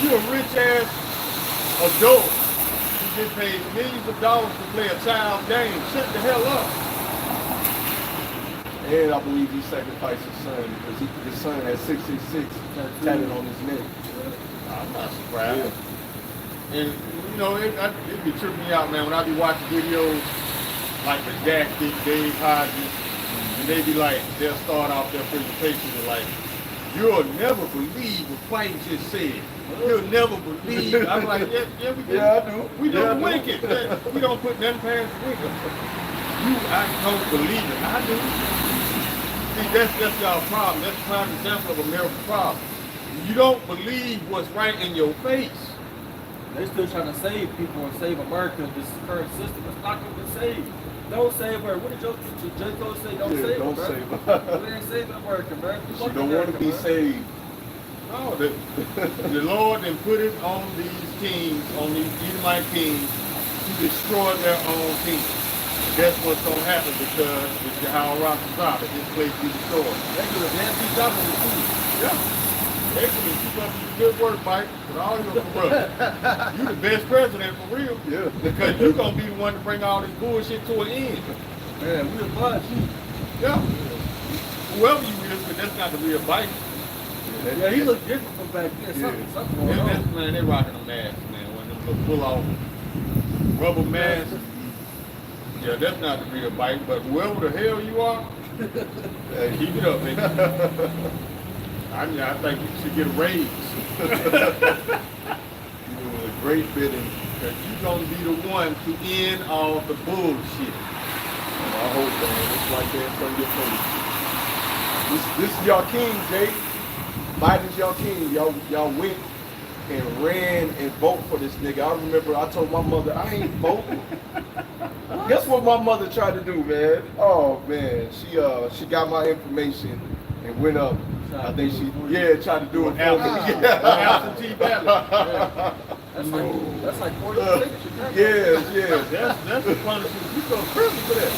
S4: You a rich ass adult who get paid millions of dollars to play a child game. Shut the hell up.
S5: And I believe he sacrificed his son because his son had 666 tatted on his neck.
S4: I'm not surprised. And you know, it be tripping me out, man, when I be watching videos like the Dactic, Dave Hodges, and they be like, they'll start off their presentation and like, you'll never believe what White just said. You'll never believe. I'm like, yeah, we do.
S5: Yeah, I do.
S4: We
S5: Yeah,
S4: don't
S5: I do.
S4: wicked. We don't put nothing past the wicked. I don't believe it. I do. See, that's y'all problem. That's a prime example of America's problem. You don't believe what's right in your face.
S3: They're still trying to save people and save America. This current system is not going to save. Don't save her. What did J. Cole say? Don't save
S5: don't
S3: her.
S5: save her.
S3: We ain't saving America, man.
S5: She don't want to be saved.
S4: No, the Lord then put it on these kings, on these Edomite kings, to destroy their own kings. That's what's going to happen because it's the AHRAM stop at this place be destroyed.
S3: They could have damn beat up on the food.
S4: Yeah. Excellent. Keep up the good work, Mike, with all your corruption. You the best president for real.
S5: Yeah.
S4: Because you're going to be the one to bring all this bullshit to an end.
S3: Man, we applaud you.
S4: Yeah. Whoever you is, but that's not the real Biden.
S3: Yeah, he looked different from back then. Something going on.
S4: Man, they rocking a mask, man. One of them little pull-off rubber masks. Yeah, that's not the real Biden, but whoever the hell you are, keep it up, baby. I think you should get a raise.
S5: You're doing a great bidding.
S4: Because you're going to be the one to end all the bullshit.
S5: I hope, man. It's like that in front of your face. This is y'all king, Jay. Biden's y'all king. Y'all went and ran and vote for this nigga. I remember I told my mother, I ain't voting. Guess what my mother tried to do, man? Oh, man. She got my information and went up. I think she, tried to do it for me.
S4: Absentee ballot.
S3: That's like 40 signatures.
S5: Yes.
S4: That's the punishment. You go to prison for that.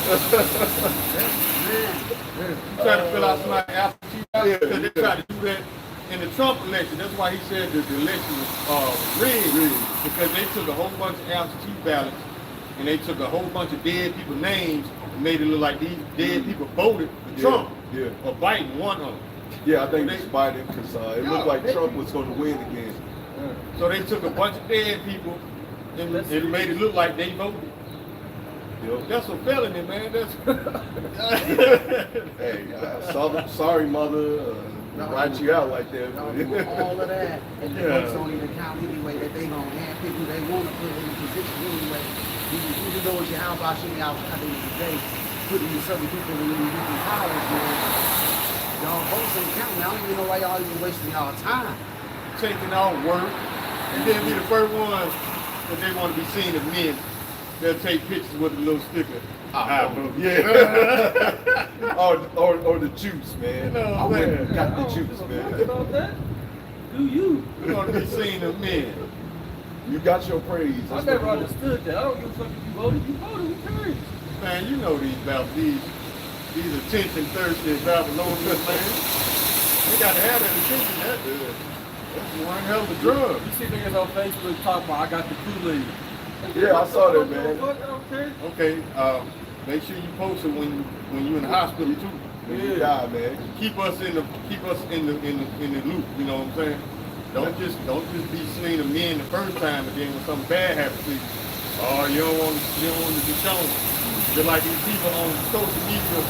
S4: You try to fill out somebody's absentee ballot because they tried to do that in the Trump election. That's why he said that the election was rigged because they took a whole bunch of absentee ballots and they took a whole bunch of dead people's names and made it look like these dead people voted for Trump or Biden, one of them.
S5: Yeah, I think it's Biden because it looked like Trump was going to win again.
S4: So they took a bunch of dead people and it made it look like they voted.
S5: Yep.
S4: That's a felony, man. That's
S5: Hey, sorry, mother. Write you out like that.
S2: Y'all doing all of that, and the folks don't even count anyway that they gonna handpick who they want to put in the position anyway. Even though it's your how about y'all at the end of the day, putting these certain people in these different powers, man. Y'all votes ain't counting. I don't even know why y'all even wasting y'all time.
S4: taking out work, and then be the first ones that they want to be seen as men. They'll take pictures with a little sticker.
S5: Yeah. or the juice, man.
S4: You know
S5: I
S4: what
S5: went
S4: I'm
S5: and got the juice, man.
S3: About that? Do you?
S4: We want to be seen as men.
S5: You got your praise.
S3: I never understood that. I don't give a fuck if you voted. You voted. Who cares?
S4: Man, you know these attention thirsty Babylonians, man. They got to have that attention. That's one hell of a drug.
S3: You see niggas on Facebook talking about I got the Kool-Aid.
S5: Yeah, I saw that, man.
S3: I don't care.
S4: Okay, make sure you post it when you're in the hospital too.
S5: When you die, man.
S4: Keep us in the loop. You know what I'm saying? Don't just be seen of men the first time, and then when something bad happens to you, oh, you don't want to be shown. Just like these people on social media,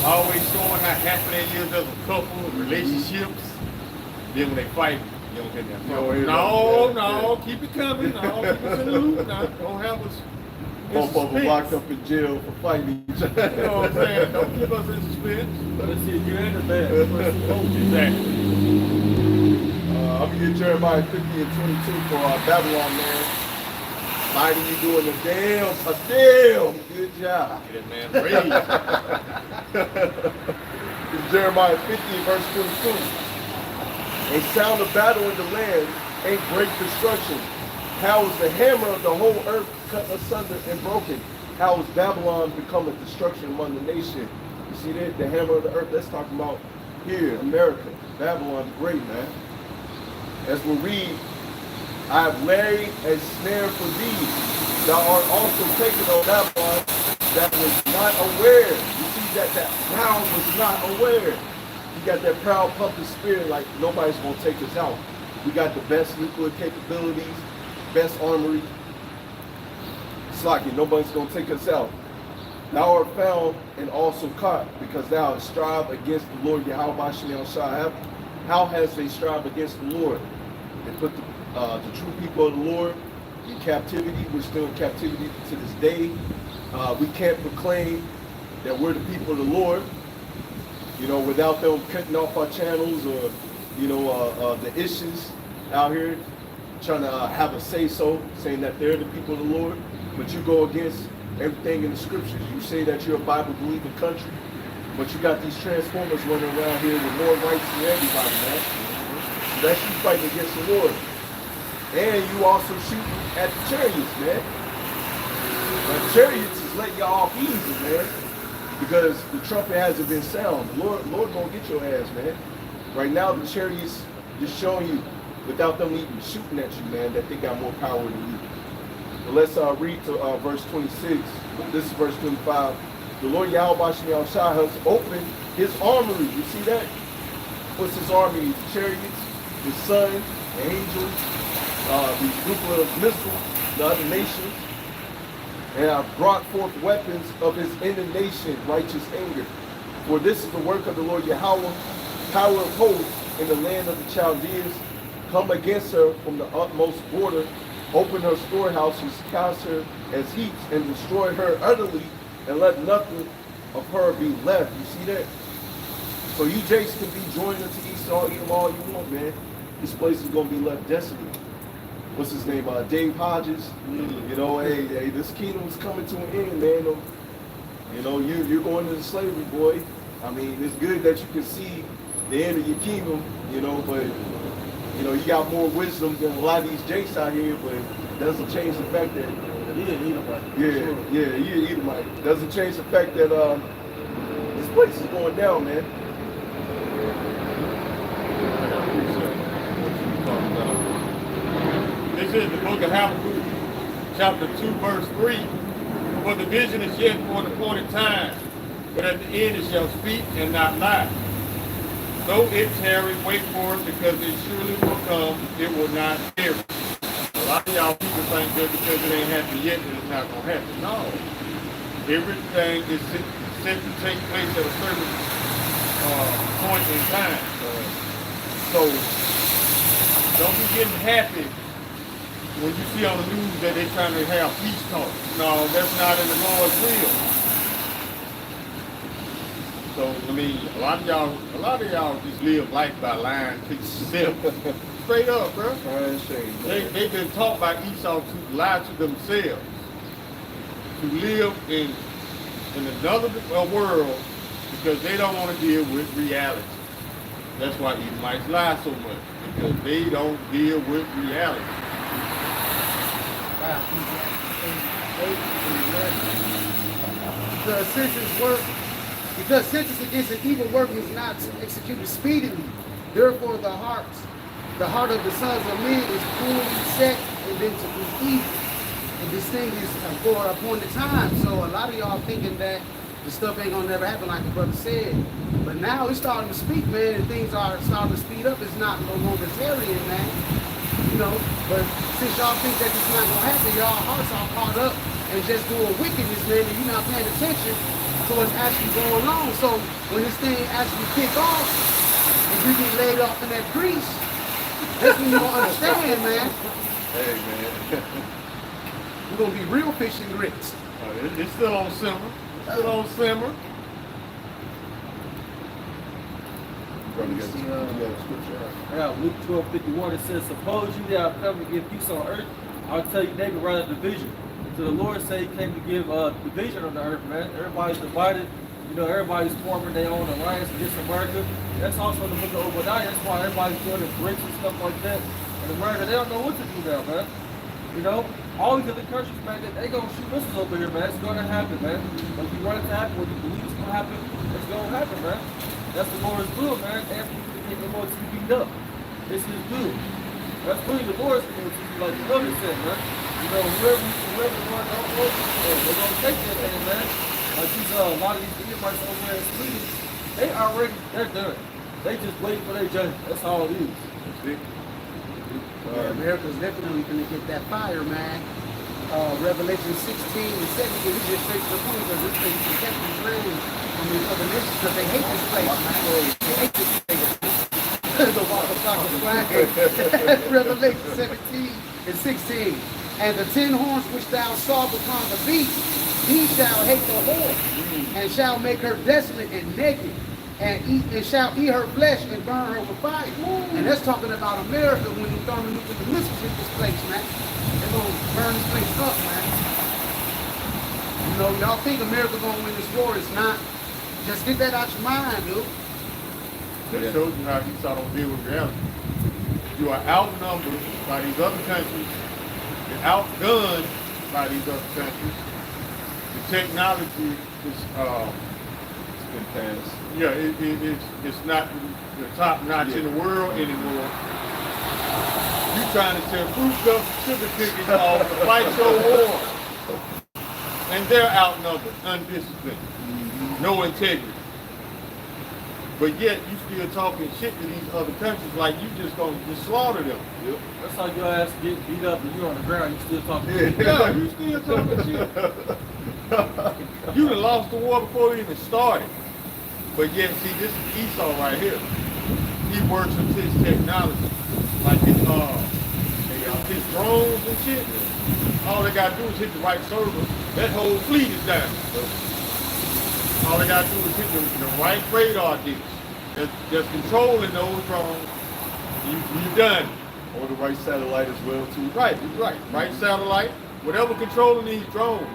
S4: always showing how happy they is as a couple, relationships. Then when they fight, you don't get that. No, keep it coming. No, keep us in the loop. No, don't have us.
S5: Both of them locked up in jail for fighting each other.
S4: You know what I'm saying? Don't keep us in suspense.
S3: Let's see if you're in the bed.
S4: Exactly.
S5: I'm going to get Jeremiah 50 and 22 for Babylon, man. Mighty, you doing a damn good job.
S4: Get that man praise.
S5: It's Jeremiah 50 verse 22. A sound of battle in the land, a great destruction. How is the hammer of the whole earth cut asunder and broken? How is Babylon become a destruction among the nation? You see that? The hammer of the earth, that's talking about here, America. Babylon, great, man. As we read, I have laid a snare for thee. Thou art also taken, O Babylon, that was not aware. You see that proud was not aware. You got that proud puppet spirit like nobody's going to take us out. We got the best nuclear capabilities, best armory. It's like nobody's going to take us out. Thou art found and also caught, because thou hast strived against the Lord YASHAMIAHLA. How has they strived against the Lord? They put the true people of the Lord in captivity. We're still in captivity to this day. We can't proclaim that we're the people of the Lord, you know, without them cutting off our channels or, you know, the issues out here trying to have a say-so, saying that they're the people of the Lord. But you go against everything in the scriptures. You say that you're a Bible-believing country, but you got these transformers running around here with more rights than everybody, man. So that's you fighting against the Lord. And you also shooting at the chariots, man. The chariots is letting y'all off easy, man. Because the trumpet hasn't been sound. The Lord gonna get your ass, man. Right now the chariots just showing you, without them even shooting at you, man, that they got more power than you. So let's read to verse 26. This is verse 25. The Lord YASHAMIAHLA has opened his armory. You see that? What's his army? The chariots, the sun, the angels, these nuclear missiles, the other nations. And have brought forth weapons of his indignation, righteous anger. For this is the work of the Lord Yahweh, power of hosts in the land of the Chaldeans. Come against her from the utmost border, open her storehouses, cast her as heaps, and destroy her utterly, and let nothing of her be left. You see that? So you Jakes can be joined unto Esau, eat them all you want, man. This place is going to be left desolate. What's his name? Dave Hodges. You know, hey, this kingdom is coming to an end, man. You know, you're going into slavery, boy. I mean, it's good that you can see the end of your kingdom, you know, but, you know, you got more wisdom than a lot of these Jakes out here, but it doesn't change the fact that you're Edomite. Doesn't change the fact that this place is going down, man.
S4: This is the book of Habakkuk, chapter 2, verse 3. For the vision is yet for an appointed time, but at the end it shall speak and not lie. though it tarry, wait for it, because it surely will come, it will not tarry. A lot of y'all people think that because it ain't happened yet, that it's not going to happen. No. Everything is set to take place at a certain point in time. So don't be getting happy when you see on the news that they're trying to have peace talks. No, that's not in the Lord's will. So I mean, a lot of y'all just live life by lying to yourself. Straight up, bro. They've been taught by Esau to lie to themselves, to live in another world because they don't want to deal with reality. That's why Edomites lie so much, because they don't deal with reality.
S2: Because sentence against an evil work is not executed speedily. Therefore the heart of the sons of men is fully set and then to do evil. And this thing is for a appointed time. So a lot of y'all thinking that the stuff ain't gonna never happen like the brother said. But now it's starting to speak, man, and things are starting to speed up. It's not no longer tarrying, man. You know, but since y'all think that it's not gonna happen, y'all hearts are caught up and just doing wickedness, man, and you're not paying attention to what's actually going on. So when this thing actually kick off, and you get laid off in that grease, that's when you don't understand, man.
S4: Hey, man.
S2: We're gonna be real fish and grits.
S4: It's still on simmer. Still on simmer.
S3: Yeah, Luke 12:51, it says, suppose you that have come to give peace on earth, I'll tell you David rather division. So the Lord said he came to give division on the earth, man. Everybody's divided. You know, everybody's forming their own alliance against America. That's also in the book of Obadiah. That's why everybody's doing the bricks and stuff like that. In America, they don't know what to do now, man. You know, all these other countries, man, they gonna shoot missiles over here, man. It's gonna happen, man. When you want it to happen, when you believe it's gonna happen, it's gonna happen, man. That's the Lord's will, man. And people to get the Lord to beat up. It's his will. That's really the Lord's will to be like the brother said, man. You know, whoever the Lord don't work, they're gonna take that thing, man. Like these a lot of these Edomites over there in Sweden, they're done. They just waiting for their judgment. That's all it is.
S2: Yeah, America's definitely gonna get that fire, man. Revelation 16 and 17, we just straight to the point because this thing can catch these lands from these other nations because they hate this place, man. They hate this place. The Revelation 17 and 16. And the 10 horns which thou sawest upon the beast, he shall hate the whore, and shall make her desolate and naked, and shall eat her flesh and burn her with fire. And that's talking about America when you throwing nuclear missiles in this place, man. They're going to burn this place up, man. You know, y'all think America going to win this war. It's not. Just get that out your mind, dude.
S4: That shows you how Esau don't deal with reality. You are outnumbered by these other countries. You're outgunned by these other countries. The technology is
S5: been passed.
S4: Yeah, it's not the top notch in the world anymore. You trying to tear fruit cups, sugar cookies off to fight your war. And they're outnumbered, undisciplined, no integrity. But yet you still talking shit to these other countries like you just gonna just slaughter them.
S3: Yep. That's how your ass get beat up and you on the ground, you still talking shit.
S4: Yeah, you still talking shit. You done lost the war before it even started. But yet, see, this is Esau right here. He works with his technology. Like his drones and shit. All they gotta do is hit the right server. That whole fleet is down. All they gotta do is hit the right radar dish that's controlling those drones. You done.
S5: Or the right satellite as well too.
S4: Right. Right satellite. Whatever controlling these drones.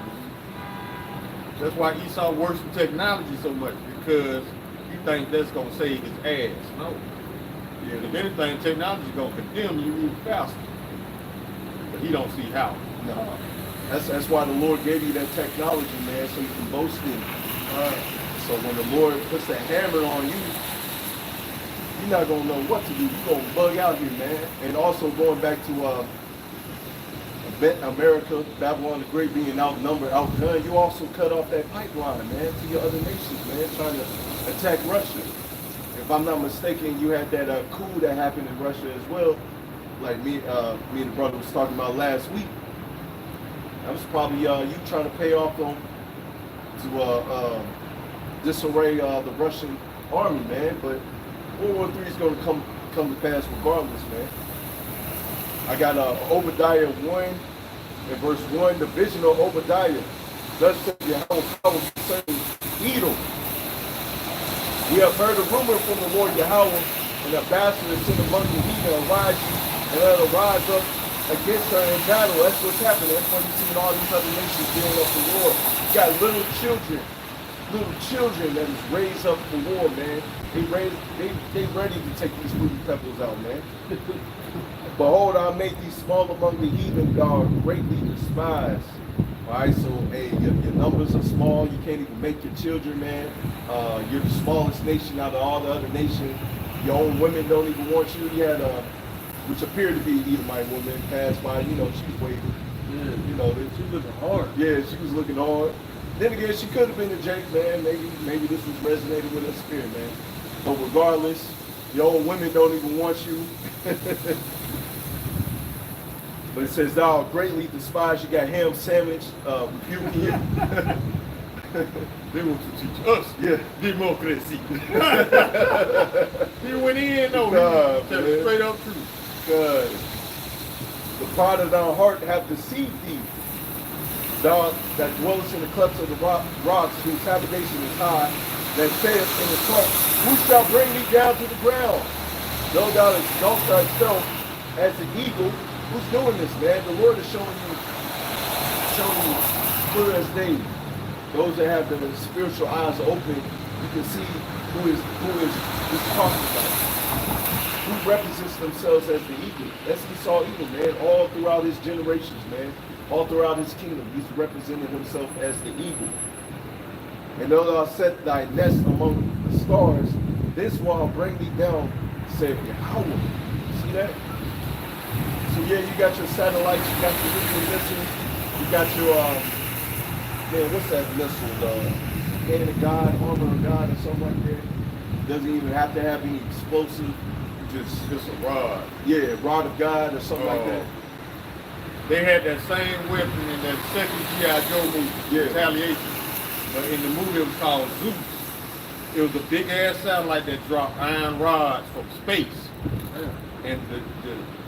S4: That's why Esau works with technology so much, because he thinks that's gonna save his ass. No. Yeah, if anything, technology is gonna condemn you even faster. But he don't see how.
S5: No. That's why the Lord gave you that technology, man, so you can boast in it. So when the Lord puts that hammer on you, you're not gonna know what to do. You're gonna bug out here, man. And also going back to America, Babylon the Great being outnumbered, outgunned, you also cut off that pipeline, man, to your other nations, man, trying to attack Russia. if I'm not mistaken, you had that coup that happened in Russia as well. Like me and the brother was talking about last week. That was probably you trying to pay off on to disarray the Russian army, man. But World War III is going to come to pass regardless, man. I got Obadiah 1 and verse 1, the vision of Obadiah. Thus says Yahweh concerning Edom. We have heard a rumor from the Lord Yahweh, and the ambassador sent among the heathen, arise ye, and let her rise up against her in battle. That's what's happening. That's why you see all these other nations dealing up the war. You got little children that is raised up for war, man. They ready to take these fruity pebbles out, man. Behold, I make thee small among the heathen, thou art greatly despised. All right, so hey, your numbers are small. You can't even make your children, man. You're the smallest nation out of all the other nations. Your own women don't even want you. You had which appeared to be Edomite woman passed by. You know, she was waving.
S3: Yeah,
S5: you know,
S3: she was looking hard.
S5: Yeah, she was looking hard. Then again, she could have been a Jake, man. Maybe this was resonating with her spirit, man. But regardless, your own women don't even want you. But it says, thou art greatly despised. You got ham sandwich, rebuking you.
S4: They want to teach us democracy. He went in, though. He said straight up truth.
S5: God. The pride of thy heart have deceived thee. Thou that dwellest in the clefts of the rocks, whose habitation is high, that saith in his heart, who shall bring me down to the ground? Though thou exalt thyself as an eagle. Who's doing this, man? The Lord is showing you clear as day. Those that have the spiritual eyes open, you can see who is talking about. Who represents themselves as the eagle. That's Esau Edom, man, all throughout his generations, man. All throughout his kingdom, he's represented himself as the eagle. And though thou set thy nest among the stars, this will I'll bring thee down, saith Yahweh. See that? So yeah, you got your satellites, you got your nuclear missiles, you got your man, what's that missile? Hand of God, armor of God, or something like that. Doesn't even have to have any explosive.
S4: Just a rod.
S5: Yeah, rod of God or something like that.
S4: They had that same weapon in that second G.I. Joe movie, Retaliation. But in the movie it was called Zeus. It was a big ass satellite that dropped iron rods from space. And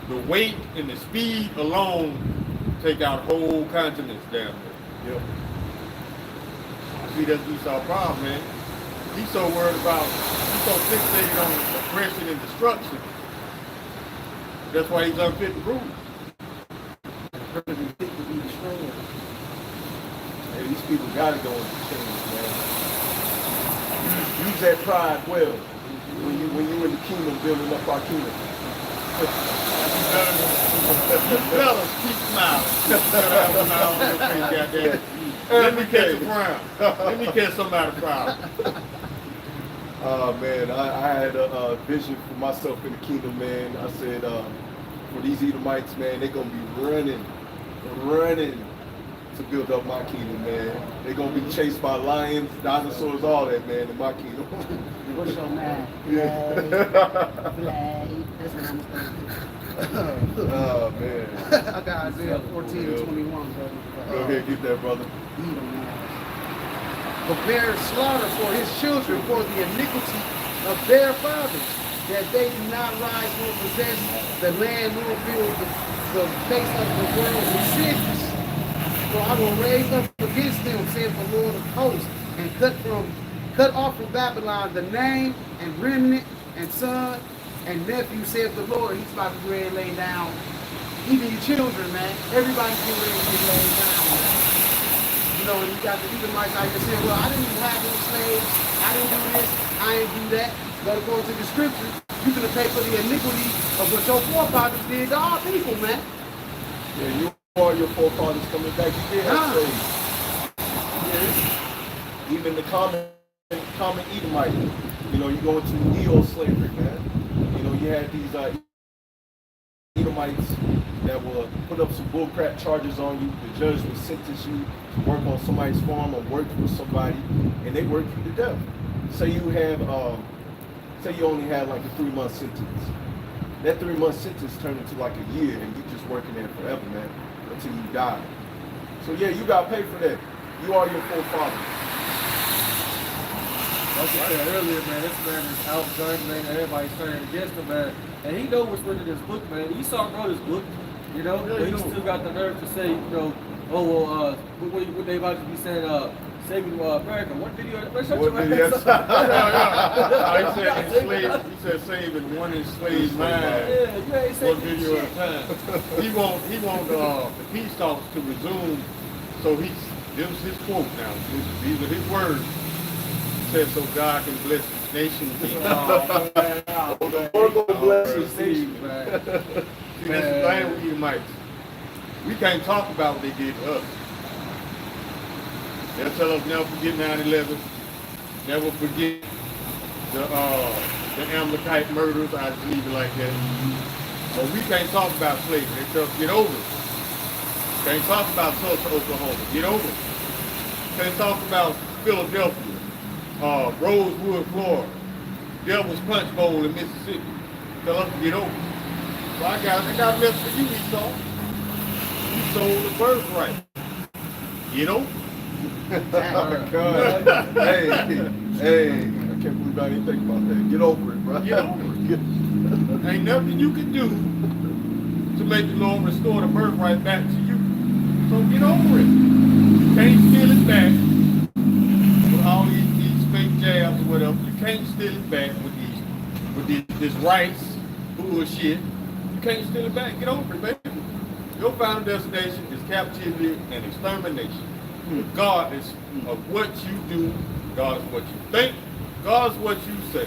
S4: the weight and the speed alone take out whole continents down there.
S5: Yep.
S4: See, that's Esau's problem, man. He's so worried about, he's so fixated on oppression and destruction. That's why he's unfit to rule.
S5: Hey, these people gotta go into change, man. Use that pride well when you in the kingdom, building up our kingdom.
S4: You fellas keep smiling. Let me catch a frown. Let me catch somebody proud.
S5: Oh man, I had a vision for myself in the kingdom, man. I said, for these Edomites, man, they're gonna be running to build up my kingdom, man. They're gonna be chased by lions, dinosaurs, all that, man, in my kingdom.
S2: What's your man?
S5: Yeah.
S2: That's what I'm
S5: Oh man.
S2: I got Isaiah 14 and 21, brother.
S5: Go ahead, get that, brother.
S2: Prepare slaughter for his children for the iniquity of their fathers, that they do not rise nor possess the land nor build the face of the world with cities. For I will raise up against them, saith the Lord of hosts, and cut off from Babylon the name and remnant and son and nephew, saith the Lord. He's about to go ahead and lay down. Even your children, man. Everybody's getting ready to get laid down, man. You know, and you got the Edomites out here saying, well, I didn't even have any slaves. I didn't do this. I didn't do that. But according to the scriptures, you're going to pay for the iniquity of what your forefathers did to all people, man.
S5: Yeah, you are your forefathers coming back. You did have slaves. Yeah. Even the common Edomite. You know, you go into neo-slavery, man. You know, you had these Edomites that will put up some bullcrap charges on you. The judge will sentence you to work on somebody's farm or work for somebody, and they work you to death. Say you have say you only had like a 3-month sentence. That 3-month sentence turned into like a year, and you just working there forever, man, until you die. So yeah, you got to pay for that. You are your forefathers.
S3: Like I said earlier, man, this man is out jungling and everybody's turning against him, man. And he knows what's written in this book, man. Esau wrote his book, you know, but he still got the nerve to say, you know, oh, well, what they about to be saying, saving America. What video? Let's show you
S4: He said saving one enslaved mind.
S3: Yeah, you ain't saying
S4: One video at a time. He want the peace talks to resume. So this is his quote now. These are his words. He said, so God can bless this nation.
S5: The Lord will bless his nation.
S4: See, that's the thing with Edomites. We can't talk about what they did to us. They'll tell us never forget 9/11, never forget the Amalekite murders. I just leave it like that. But we can't talk about slavery. They tell us get over it. Can't talk about Tulsa, Oklahoma. Get over it. Can't talk about Philadelphia, Rosewood, Florida, Devil's Punch Bowl in Mississippi. Tell us to get over it. So I got a message for you, Esau. You sold the birthright. Get over it.
S5: Oh God. Hey, I can't believe I didn't think about that. Get over it, bro.
S4: Get over it. Ain't nothing you can do to make the Lord restore the birthright back to you. So get over it. You can't steal it back with all these fake jabs or whatever. You can't steal it back with this rights bullshit. You can't steal it back. Get over it, baby. Your final destination is captivity and extermination. Regardless of what you do, regardless of what you think, regardless of what you say.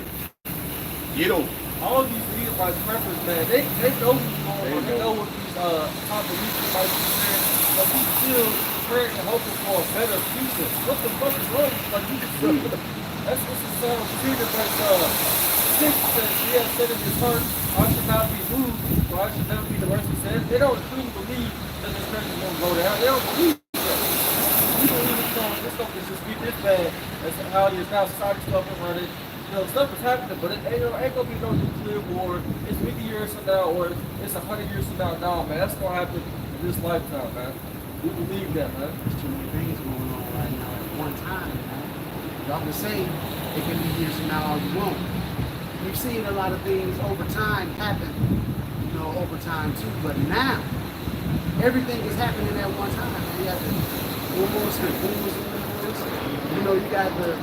S4: Get over it.
S3: All these Edomite preppers, man, they know what's going on. They know what these top elite might be saying, but we still praying and hoping for a better future. What the fuck is wrong? Like, you just that's what's the sound of Peter verse 6 says, he has said in his heart, I should not be moved, or I should not be the rest of says. They don't truly believe that this person is going to go down. They don't believe that. You believe it's going to just be this bad. That's how it is now. Society stuff is running. You know, stuff is happening, but it ain't gonna be no nuclear war. It's 50 years from now, or it's 100 years from now. Nah, man, that's gonna happen in this lifetime, man. We believe that, man.
S2: There's too many things going on right now at one time, man. Y'all can say it can be years from now all you want. We've seen a lot of things over time happen, you know, over time too, but now everything is happening at one time. You have the boomers and boomers and boomers. You know, you got the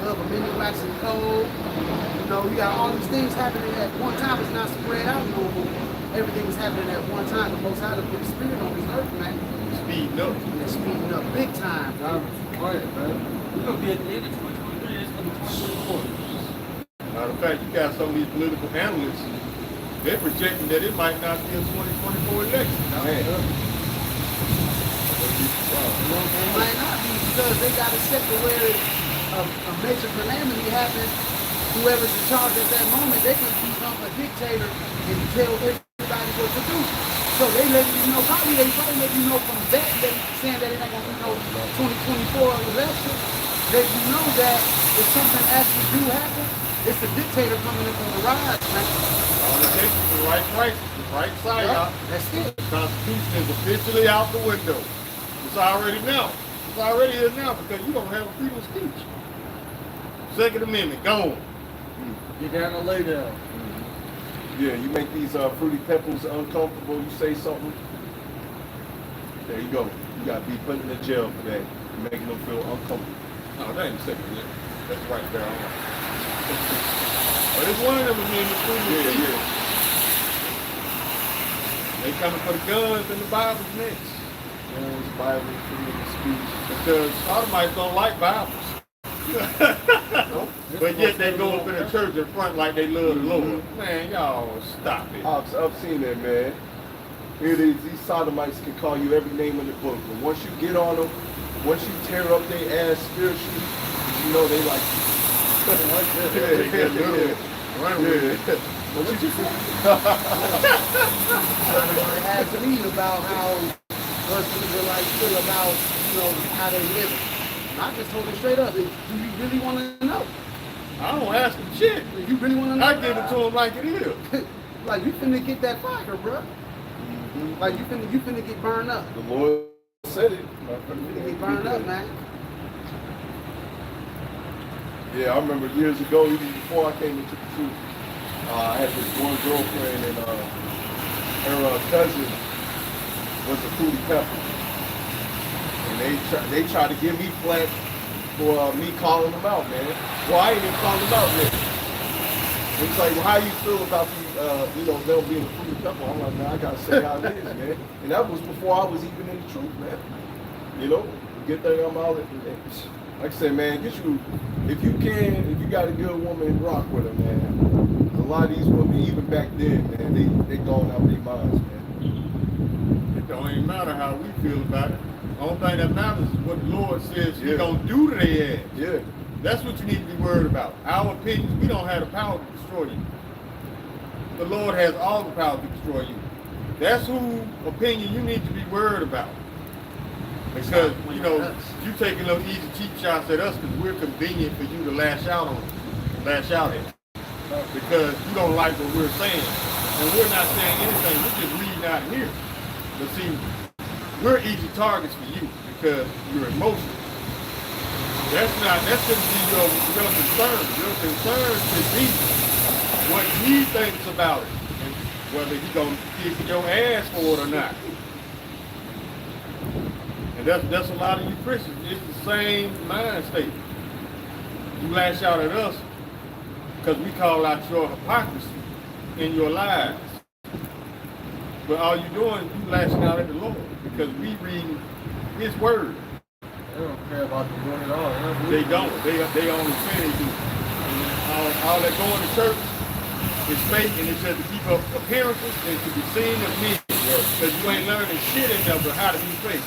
S2: amendment waxing cold. You know, you got all these things happening at one time. It's not spread out no more. Everything is happening at one time. The Most High put the spirit on this earth, man.
S4: Speeding up.
S2: They're speeding up big time.
S3: Time is quiet, man. We're gonna be at the end of 2023. It's gonna be 2024.
S4: Matter of fact, you got some of these political analysts, they're projecting that it might not be a 2024 election.
S2: It might not be because they got to set to where a major calamity happens. Whoever's in charge at that moment, they can become a dictator and tell everybody what to do. So they let you know, probably let you know from that, they saying that it ain't going to be no 2024 election. Let you know that if something actually do happen, it's a dictator coming in from the rise, man.
S4: All it takes is the right price, the right side out.
S2: That's it.
S4: The Constitution is officially out the window. It's already now. It's already here now because you don't have a freedom of speech. Second Amendment, gone.
S3: Get down and lay down.
S5: Yeah, you make these fruity pebbles uncomfortable. You say something. There you go. You got to be put in the jail for that. You're making them feel uncomfortable.
S4: No, that ain't Second Amendment. That's right there. But it's one of them amendments. Yeah. They coming for the guns and the Bibles next.
S5: Guns, Bible, freedom of speech.
S4: Because Sodomites don't like Bibles. But yet they go up in the church in front like they love the Lord. Man, y'all stop it.
S5: I've seen that, man. Here it is. These sodomites can call you every name in the book. But once you get on them, once you tear up their ass spiritually, you know they like you.
S2: Ask me about how us Israelites feel about, you know, how they live. I just told him straight up, do you really want to know?
S4: I I don't ask him shit.
S2: You really want to know?
S4: I give it to him like it is.
S2: Like you finna get that fire, bro. Like you finna get burned up.
S5: The Lord said it.
S2: You finna get burned up, man.
S5: Yeah, I remember years ago, even before I came into the truth, I had this one girlfriend, and her cousin was a fruity pepper, and they tried to give me flack for me calling them out, man. Well, I ain't even calling them out yet. It's like, well, how you feel about the, them being a fruity pepper? I'm like, man, I gotta say how it is, man. And that was before I was even in the truth, man. You know, good thing I'm out. Like I said, man, get you, if you got a good woman, rock with her, man. A lot of these women, even back then, man, they gone out of their minds, man.
S4: It don't even matter how we feel about it. The only thing that matters is what the Lord says He's gonna do to their ass.
S5: Yeah.
S4: That's what you need to be worried about. Our opinions, we don't have the power to destroy you. The Lord has all the power to destroy you. That's who opinion you need to be worried about. Because, you taking little easy cheap shots at us because we're convenient for you to lash out at. Because you don't like what we're saying. And we're not saying anything, we're just reading out here. But see, we're easy targets for you because you're emotional. That shouldn't be your concern. Your concern should be what he thinks about it. And whether he's gonna kick your ass for it or not. And that's a lot of you Christians. It's the same mind state. You lash out at us because we call out your hypocrisy in your lives. But all you're doing, you lashing out at the Lord because we reading His word.
S3: They don't care about the word at all.
S4: They don't. They only say they do. All that going to church is fake, and it's just to keep up appearances and to be seen of men. Because you ain't learning shit in there but how to be fake.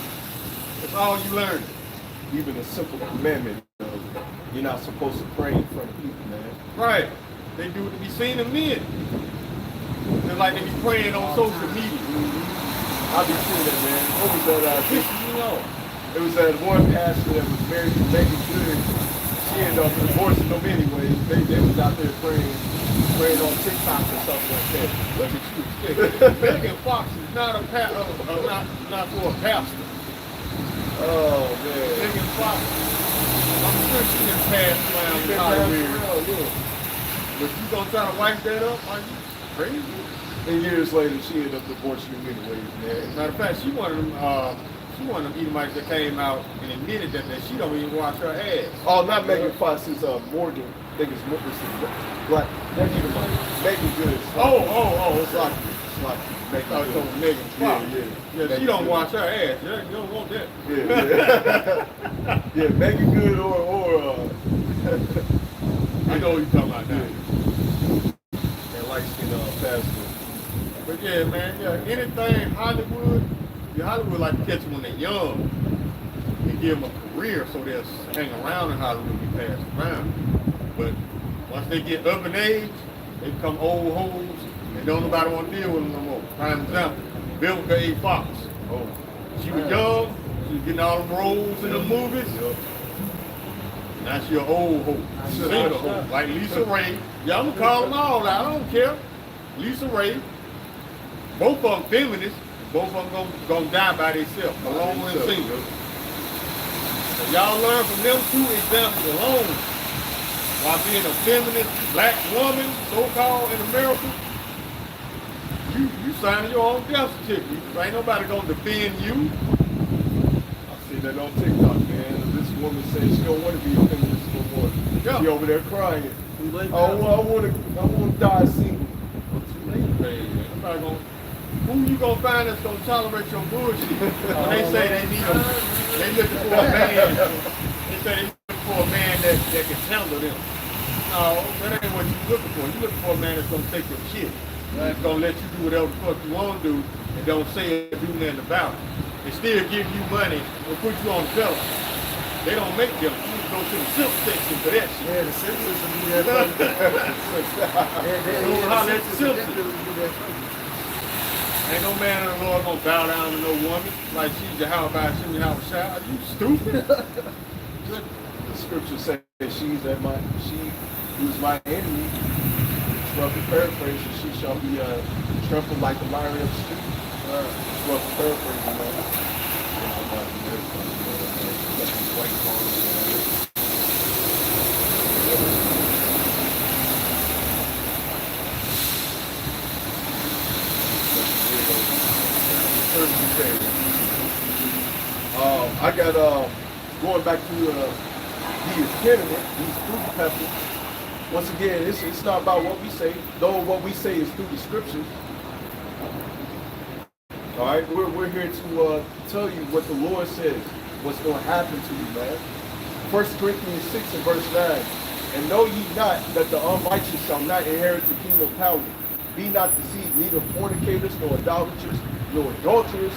S4: That's all you learn.
S5: Even a simple commandment, you're not supposed to pray in front of people, man.
S4: Right. They do it to be seen of men. They're like they be praying on social media.
S5: I be seeing that, man. What was that?
S4: You know.
S5: It was that one pastor that was married to Megan Good. She ended up divorcing them anyway. They was out there praying on TikTok or something like that.
S4: Look at you. Megan Fox is not not for a pastor.
S5: Oh man.
S4: Megan Fox. I'm sure she done passed around in Hollywood. But you gonna try to wipe that up? Are you crazy?
S5: And years later, she ended up divorcing him anyways, man.
S4: Matter of fact, she one of them Edomites that came out and admitted that she don't even wash her ass.
S5: Oh, not Megan Fox, it's Morgan. I think it's Black. They're Edomite. Megan Good.
S4: It's like
S5: Megan Good.
S4: Megan Fox.
S5: Yeah,
S4: she don't wash her ass. You don't want that.
S5: Yeah. Yeah, Megan Good or
S4: I know what you're talking about now.
S5: And light-skinned pastor.
S4: But yeah, man, anything Hollywood like to catch them when they're young and give them a career so they'll hang around in Hollywood and be passed around. But once they get up in age, they become old hoes and don't nobody want to deal with them no more. Prime example, Vivica A. Fox. Oh, she was young, she was getting all them roles in the movies. Now she an old hoe. Single hoe. Like Lisa Ray. Yeah, I'm gonna call them all out. I don't care. Lisa Ray. Both of them feminists. Both of them gonna die by themselves, alone and single. So y'all learn from them two examples alone. While being a feminist black woman, so-called in America, you signing your own death certificate. Ain't nobody gonna defend you.
S5: I see that on TikTok, man. This woman says she don't want to be a feminist no more.
S4: Yeah.
S5: She over there crying. I want to die single.
S4: Too late, man. Nobody gonna. Who you gonna find that's gonna tolerate your bullshit? When they say they looking for a man. They say they looking for a man that can handle them. No, that ain't what you looking for. You looking for a man that's gonna take your shit. That's gonna let you do whatever the fuck you want to do and don't say or do nothing about it. They still give you money and put you on the belt. They don't make them. You go to the silk section for that shit.
S2: Yeah, the Simpsons will do that.
S4: Don't holler at the Simpsons. Ain't no man in the Lord gonna bow down to no woman like she's Jehovah by Shimmy Are you stupid?
S5: The scripture says she who's my enemy, shall be paraphrased, and she shall be trampled like a lion of the street. Shall be paraphrasing that. I got going back to these candidate, these fruit peppers. Once again, it's not about what we say, though what we say is through the scriptures. All right, we're here to tell you what the Lord says, what's going to happen to you, man. 1 Corinthians 6 and verse 9. And know ye not that the unrighteous shall not inherit the kingdom of power. Be not deceived, neither fornicators, nor idolaters, nor adulterers,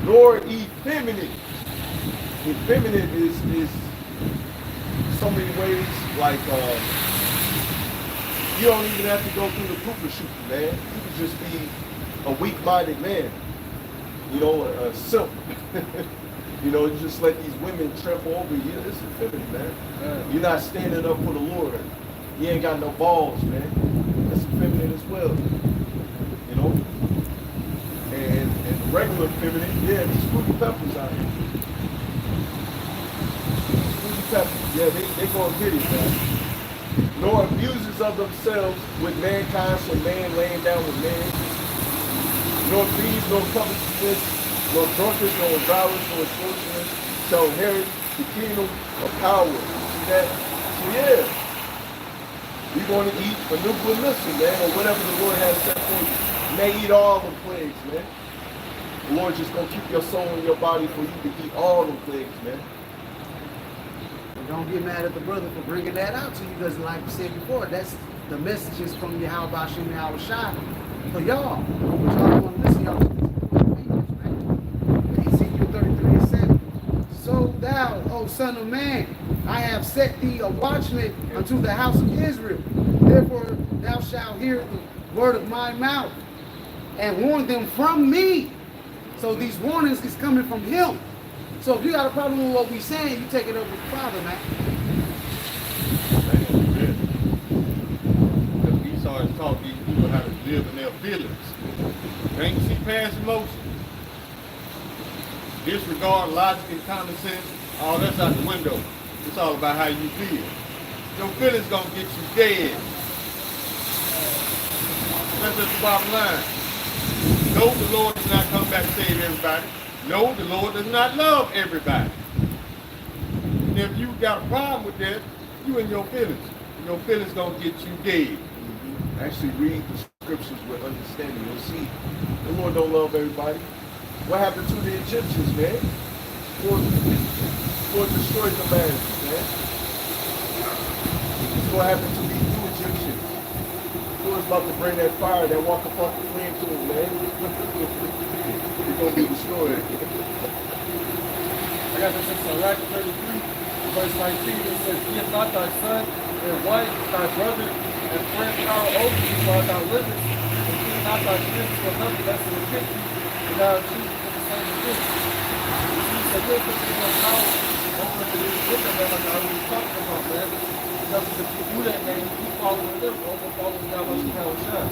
S5: nor effeminate. Effeminate is so many ways, like you don't even have to go through the pooper shooting, man. You can just be a weak-minded man, you know, a simp. You know, you just let these women trample over you. It's effeminate, man. You're not standing up for the Lord. You ain't got no balls, man. That's effeminate as well, you know. And regular feminine, yeah, these fruity peppers out here. Fruity peppers, yeah, they gonna get it, man. Nor abusers of themselves with mankind, so man laying down with man. Nor thieves, nor covetousness, nor drunkards, nor revilers, nor extortioners shall inherit the kingdom of power. See that? So yeah, we're going to eat a nuclear missile, man, or whatever the Lord has set for you. You may eat all the plagues, man. The Lord's just going to keep your soul in your body for you to eat all the plagues, man.
S2: And don't get mad at the brother for bringing that out to you, because like we said before, that's the messages from YASHAMIAHLA for y'all. But y'all want to listen, y'all. Ezekiel 33 and 7. So thou, O son of man, I have set thee a watchman unto the house of Israel. Therefore thou shalt hear the word of my mouth and warn them from me. So these warnings is coming from him. So if you got a problem with what we saying, you take it up with the Father, man.
S4: Esau has taught these people how to live in their feelings. They ain't see past emotion. Disregard logic and common sense. All that's out the window. It's all about how you feel. Your feelings gonna get you dead. That's just the bottom line. No, the Lord does not come back to save everybody. No, the Lord does not love everybody. And if you got a problem with that, you in your feelings. Your feelings gonna get you dead.
S5: Actually read the scriptures with understanding. You'll see the Lord don't love everybody. What happened to the Egyptians, man? Lord destroyed the land, man. What happened to these new Egyptians? Lord's about to bring that fire, that walk upon the flame to them, man. They're going to be destroyed.
S3: I got this in Sirach 33, verse 19. It says, give not thy son and wife, thy brother, and friend power over thee while thou livest, and keep not thy friends for nothing less than a pity, and thou choose for the same thing. So you'll put your power over the different than like I already talked about, man. Because if you do that, man, you keep following them over following down what you have shot.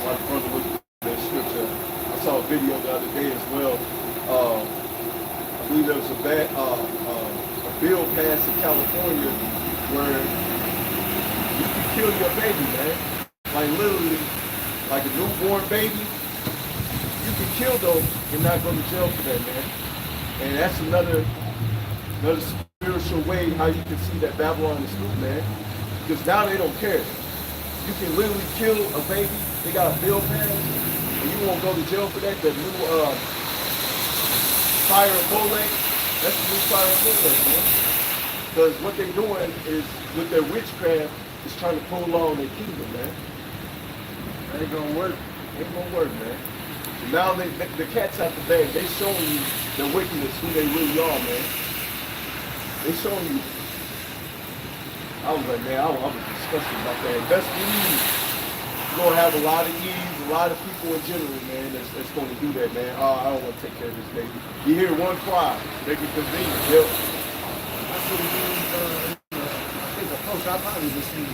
S5: My brother looked at that scripture. I saw a video the other day as well. I believe there was a bill passed in California where you can kill your baby, man. Like literally, like a newborn baby, you can kill them and not go to jail for that, man. And that's another spiritual way how you can see that Babylon is through, man. Because now they don't care. You can literally kill a baby. They got a bill passed, and you won't go to jail for that. The new fire and bullet, that's the new fire and bullet, man. Because what they're doing is, with their witchcraft, is trying to prolong their kingdom, man. That ain't gonna work. Ain't gonna work, man. So now the cat's out the bag. They showing you the wickedness, who they really are, man. They showing you. I was like, man, I was disgusted about that. Best believe you're gonna have a lot of E's, a a lot of people in general, man, that's going to do that, man. Oh, I don't want to take care of this baby. You hear one cry,
S1: Make it convenient.
S5: yep.
S2: That's what it means. I think a post I probably just seen.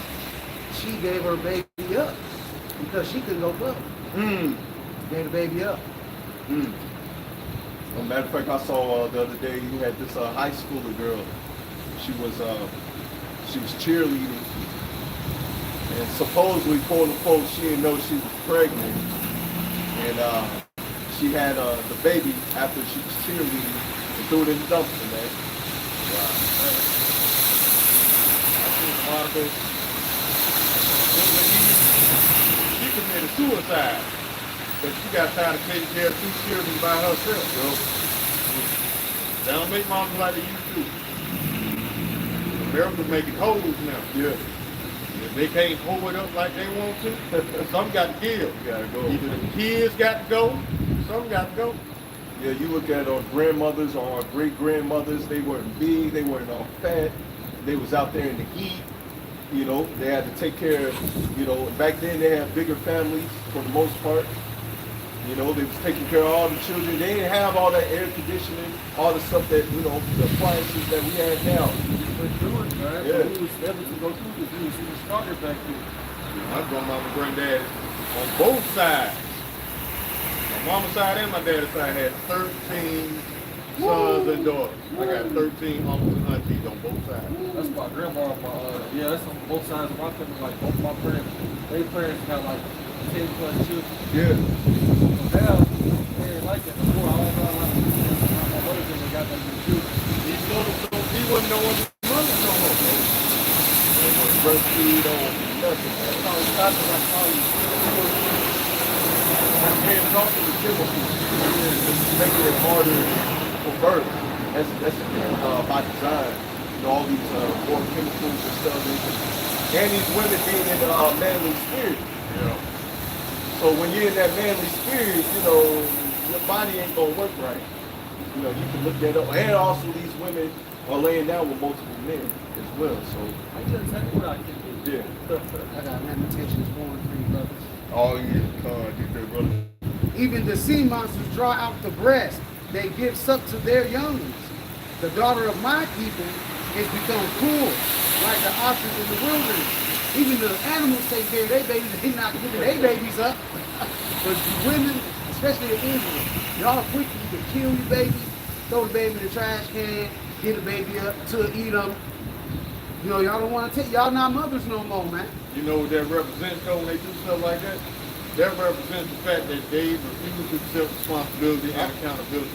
S2: She gave her baby up because she couldn't go club. Gave the baby up.
S5: As a matter of fact, I saw the other day you had this high schooler girl. She was cheerleading, and supposedly, quote unquote, she didn't know she was pregnant, and she had the baby after she was cheerleading and threw it in the dumpster, man.
S1: She committed suicide, but she got tired of taking care of 2 children by herself. That don't make moms like they used to. America's making holes now.
S5: Yeah.
S1: If they can't hold it up like they want to, some got to give.
S5: Gotta go.
S1: Either the kids got to go, some got to go.
S5: Yeah, you look at our grandmothers or our great-grandmothers, they weren't big, they weren't all fat, they was out there in the heat, you know, they had to take care of, you know, back then they had bigger families for the most part. You know, they was taking care of all the children. They didn't have all that air conditioning, all the stuff that, you know, the appliances that we have now.
S3: But through it, man.
S5: Yeah.
S3: We was able to go through this. We was even stronger back then.
S1: My grandmama and granddad on both sides. My mama's side and my dad's side had 13 sons and daughters. I got 13 uncles and aunties on both sides.
S3: That's my grandma. Yeah, that's on both sides of my family. Like both my parents, their parents got like 10 plus children.
S5: Yeah.
S3: So now, they ain't like that before. I don't know how my mother didn't got that many children.
S1: These little, he wouldn't know what his mother no more.
S5: They were breastfeed on nothing, man.
S3: That's how it started. Like how you
S5: And it's also the chemicals. It's making it harder for birth. That's by design. You know, all these more chemicals and stuff. And these women being in the manly spirit.
S1: Yeah.
S5: So when you're in that manly spirit, you know, your body ain't gonna work right. You know, you can look that up. And also these women are laying down with multiple men as well. So
S3: I just tell you what I can do.
S5: yeah.
S2: I got lamentations 4 and 3, brothers.
S1: All you get their brother.
S2: Even the sea monsters draw out the breast. They give suck to their younglings. The daughter of my people has become cruel, like the ostrich in the wilderness. Even the animals take care of their babies. They're not giving their babies up. But the women, especially in Israel, y'all quick, you can kill your baby, throw the baby in the trash can, get the baby up to EDOM. You know, y'all don't want to take, y'all not mothers no more, man.
S1: You know what that represents though when they do stuff like that? That represents the fact that they refuse to accept responsibility and accountability.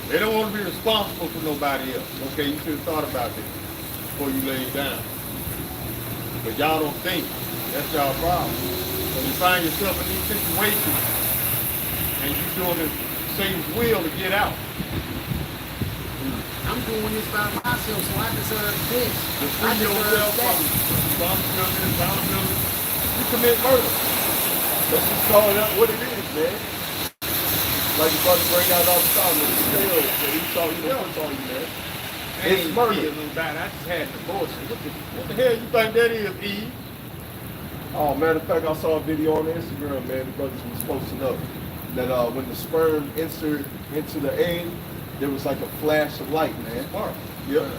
S1: They don't want to be responsible for nobody else. Okay, you should have thought about this before you lay it down. But y'all don't think. That's y'all problem. When you find yourself in these situations and you're doing Satan's will to get out.
S2: I'm doing this by myself, so I deserve this.
S1: To
S2: I
S1: free yourself
S2: deserve
S1: from
S2: that.
S1: responsibility, you commit murder.
S5: Let's just call it up what it is, man. Like your brother bring out all the time, it's still, he saw you, puts on you, man. It's murder.
S1: I just had the bullshit. What the hell you think that is, Eve?
S5: Oh, matter of fact, I saw a video on Instagram, man. The brothers was posting up that when the sperm entered into the egg, there was like a flash of light, man.
S1: Smart.
S5: Yep.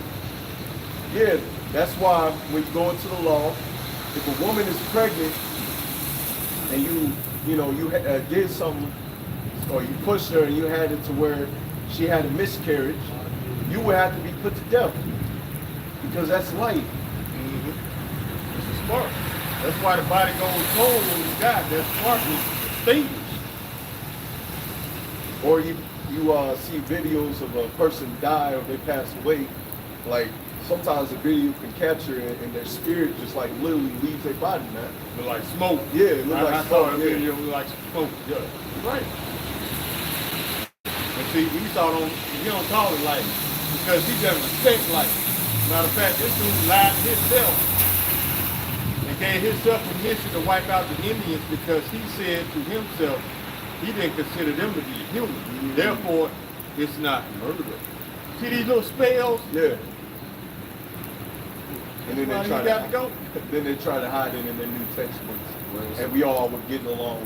S5: Yeah, that's why when you go into the law, if a woman is pregnant and you did something, or you pushed her and you had it to where she had a miscarriage, you would have to be put to death because that's light.
S1: This is smart. That's why the body goes cold when you die. That spark is extinguished.
S5: Or you see videos of a person die or they pass away, like sometimes the video can capture it and their spirit just like literally leaves their body, man.
S1: Look like smoke.
S5: Yeah, it look like
S1: I saw
S5: smoke,
S1: a
S5: yeah.
S1: video look like smoke. Yeah. Right. And see, Esau he don't call it light because he doesn't respect light. Matter of fact, this dude lied to himself and gave himself permission to wipe out the Indians because he said to himself he didn't consider them to be human. Therefore, it's not murder. See these little spells?
S5: Yeah. And then
S1: Well,
S5: they try
S1: you got to go.
S5: then they try to hide it in their New Testaments. and we all were getting along.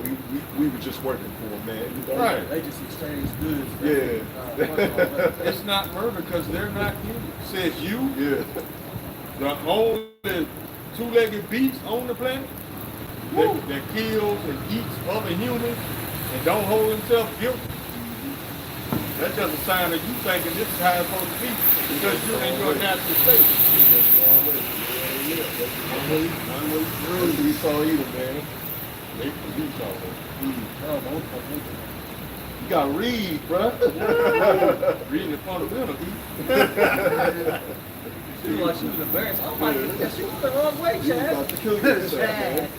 S5: We were just working for them, man.
S4: Right.
S3: They just exchange goods.
S5: Yeah.
S4: It's not murder because they're not human. Says you,
S5: Yeah.
S4: the only two-legged beast on the planet that kills and eats other humans and don't hold himself guilty. That's just a sign of you thinking this is how it's supposed to be because you're in your natural state.
S5: One way through. We saw you, man.
S4: They produce all that.
S5: You gotta read, bruh.
S4: Reading the fundamental.
S3: She was like she was embarrassed. I'm like, yeah, she went the wrong way,
S5: You
S3: Chad.
S5: about to kill yourself, man.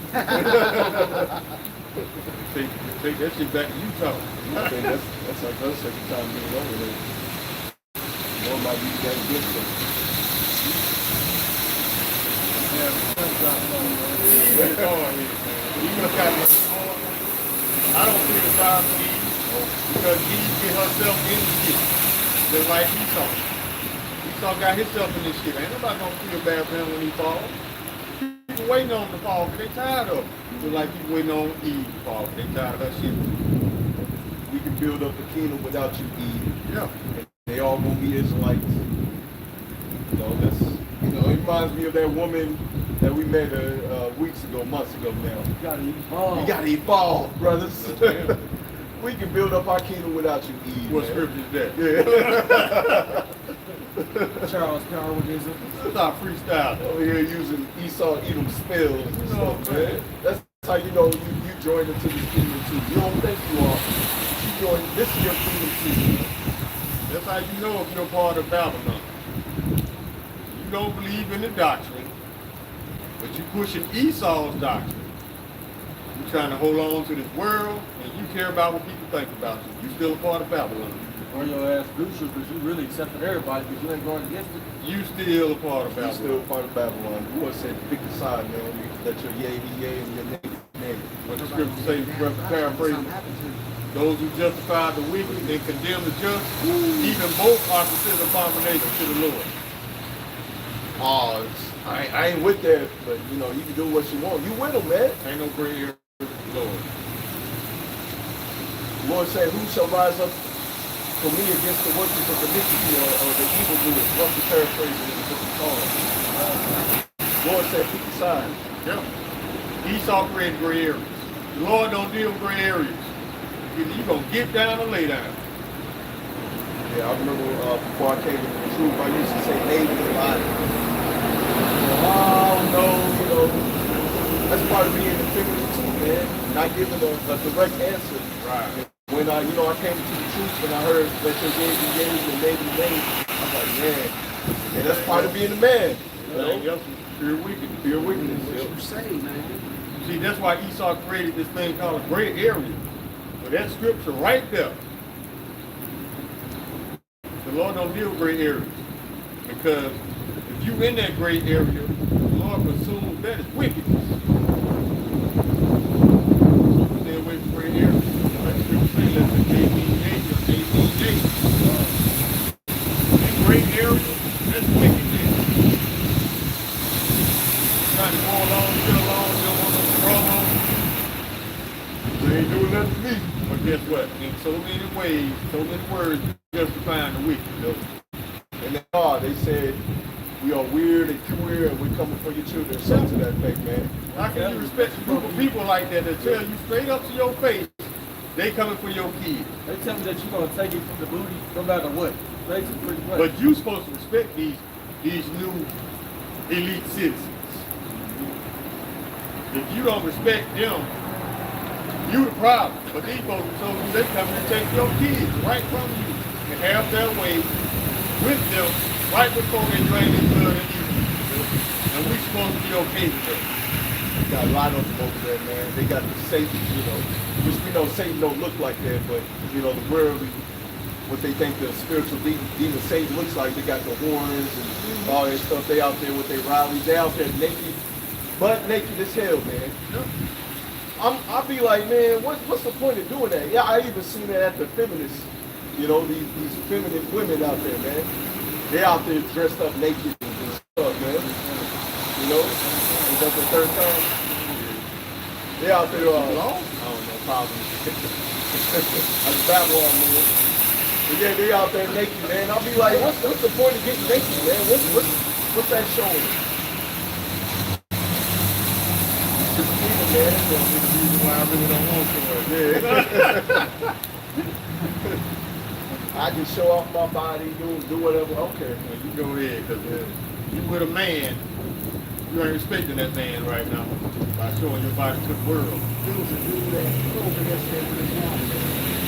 S4: Take that shit back to Utah.
S5: I think that's our first second time being over there. One might be that good stuff.
S4: Even it's hard here, man. Even if I don't feel sorry for Eve because Eve get herself in the shit. Just like Esau. Esau got himself in this shit. Ain't nobody gonna feel bad for him when he falls. People waiting on him to fall because they tired of him. Just like people waiting on Eve to fall because they tired of that shit.
S5: We can build up a kingdom without you, Eve.
S4: Yeah.
S5: They all gonna be Israelites. That's, it reminds me of that woman that we met weeks ago, months ago now.
S3: You gotta evolve.
S5: You gotta evolve, brothers.
S4: Yeah.
S5: We can build up our kingdom without you, Eve.
S4: What
S5: man.
S4: scripture is that?
S5: Yeah.
S3: Charles Darwinism.
S4: This is our freestyle.
S5: Over here using Esau, Edom spells and
S4: No,
S5: stuff, man. That's how you know you joined into this kingdom too. You don't think you are. You joined, this is your kingdom too. Man.
S4: That's how you know if you're part of Babylon. You don't believe in the doctrine, but you pushing Esau's doctrine. You're trying to hold on to this world, and you care about what people think about you. You still a part of Babylon.
S3: Or your ass neutral because you really accepted everybody because you ain't going against it.
S4: You still a part of
S5: You're
S4: Babylon.
S5: still part of Babylon. The Lord said, pick a side, man. Let your yea be yea and your nay be nay.
S4: What the scripture says, paraphrasing, those who justify the wicked and condemn the just, even both are considered abomination to the Lord.
S5: Oh, I ain't with that, but you can do what you want. You with them, man.
S4: Ain't no gray area with the Lord.
S5: The Lord said, who shall rise up for me against the workers of iniquity or the evildoers? What's the paraphrase in the book of Psalms? The Lord said, pick a side.
S4: Yeah. Esau created gray areas. The Lord don't deal with gray areas. Either you gonna get down or lay down.
S5: Yeah, I remember before I came to the truth, I used to say maybe a lot. Oh, no, that's part of being effeminate too, man. Not giving a direct answer.
S4: Right.
S5: When I came to the truth, when I heard that your yea be yea and nay be nay, I'm like, man, and that's part of being a man.
S4: Everything else is pure wickedness.
S5: Pure wickedness.
S2: What you say, man?
S4: See, that's why Esau created this thing called a gray area. But that scripture right there, the Lord don't deal with gray areas. Because if you in that gray area, the Lord assumes that is wickedness. So stay away from gray areas. Like scripture say, let the day be day or day be day. That gray area, that's wickedness. Trying to go along, don't want no trouble.
S5: They ain't doing nothing to me.
S4: But guess what? In so many ways, so many words, justifying the wicked.
S5: And they said, we are weird and queer and we're coming for your children. Something to that effect, man.
S4: How can you respect a group of people like that that tell you straight up to your face, they coming for your kids?
S3: They tell me that you're going to take it from the booty no matter what. Basically, pretty much.
S4: But you supposed to respect these new elite citizens. If you don't respect them, you the problem. But these folks told you they coming to take your kids right from you and have their way with them right before they drain their blood and eat them. And we supposed to be okay with that.
S5: Got a lot of them over there, man. They got the Satan, which we know Satan don't look like that, but the world, what they think the spiritual demon Satan looks like, they got the horns and all that stuff. They out there with their rallies. They out there naked, butt naked as hell, man. I'll be like, man, what's the point of doing that? Yeah, I even seen that at the feminists, these feminine women out there, man. They out there dressed up naked and stuff, man. Is that the third time? They out there,
S1: I don't know, probably.
S5: that's Babylon, man. But yeah, they out there naked, man. I'll be like, what's the point of getting naked, man? What's that showing?
S1: Man, that's the reason why I really don't want to.
S5: Yeah. I can show off my body, do whatever. Okay.
S1: Well, you go ahead, because you with a man, you ain't respecting that man right now by showing your body to the world.
S2: There was a dude that over there said with his mom.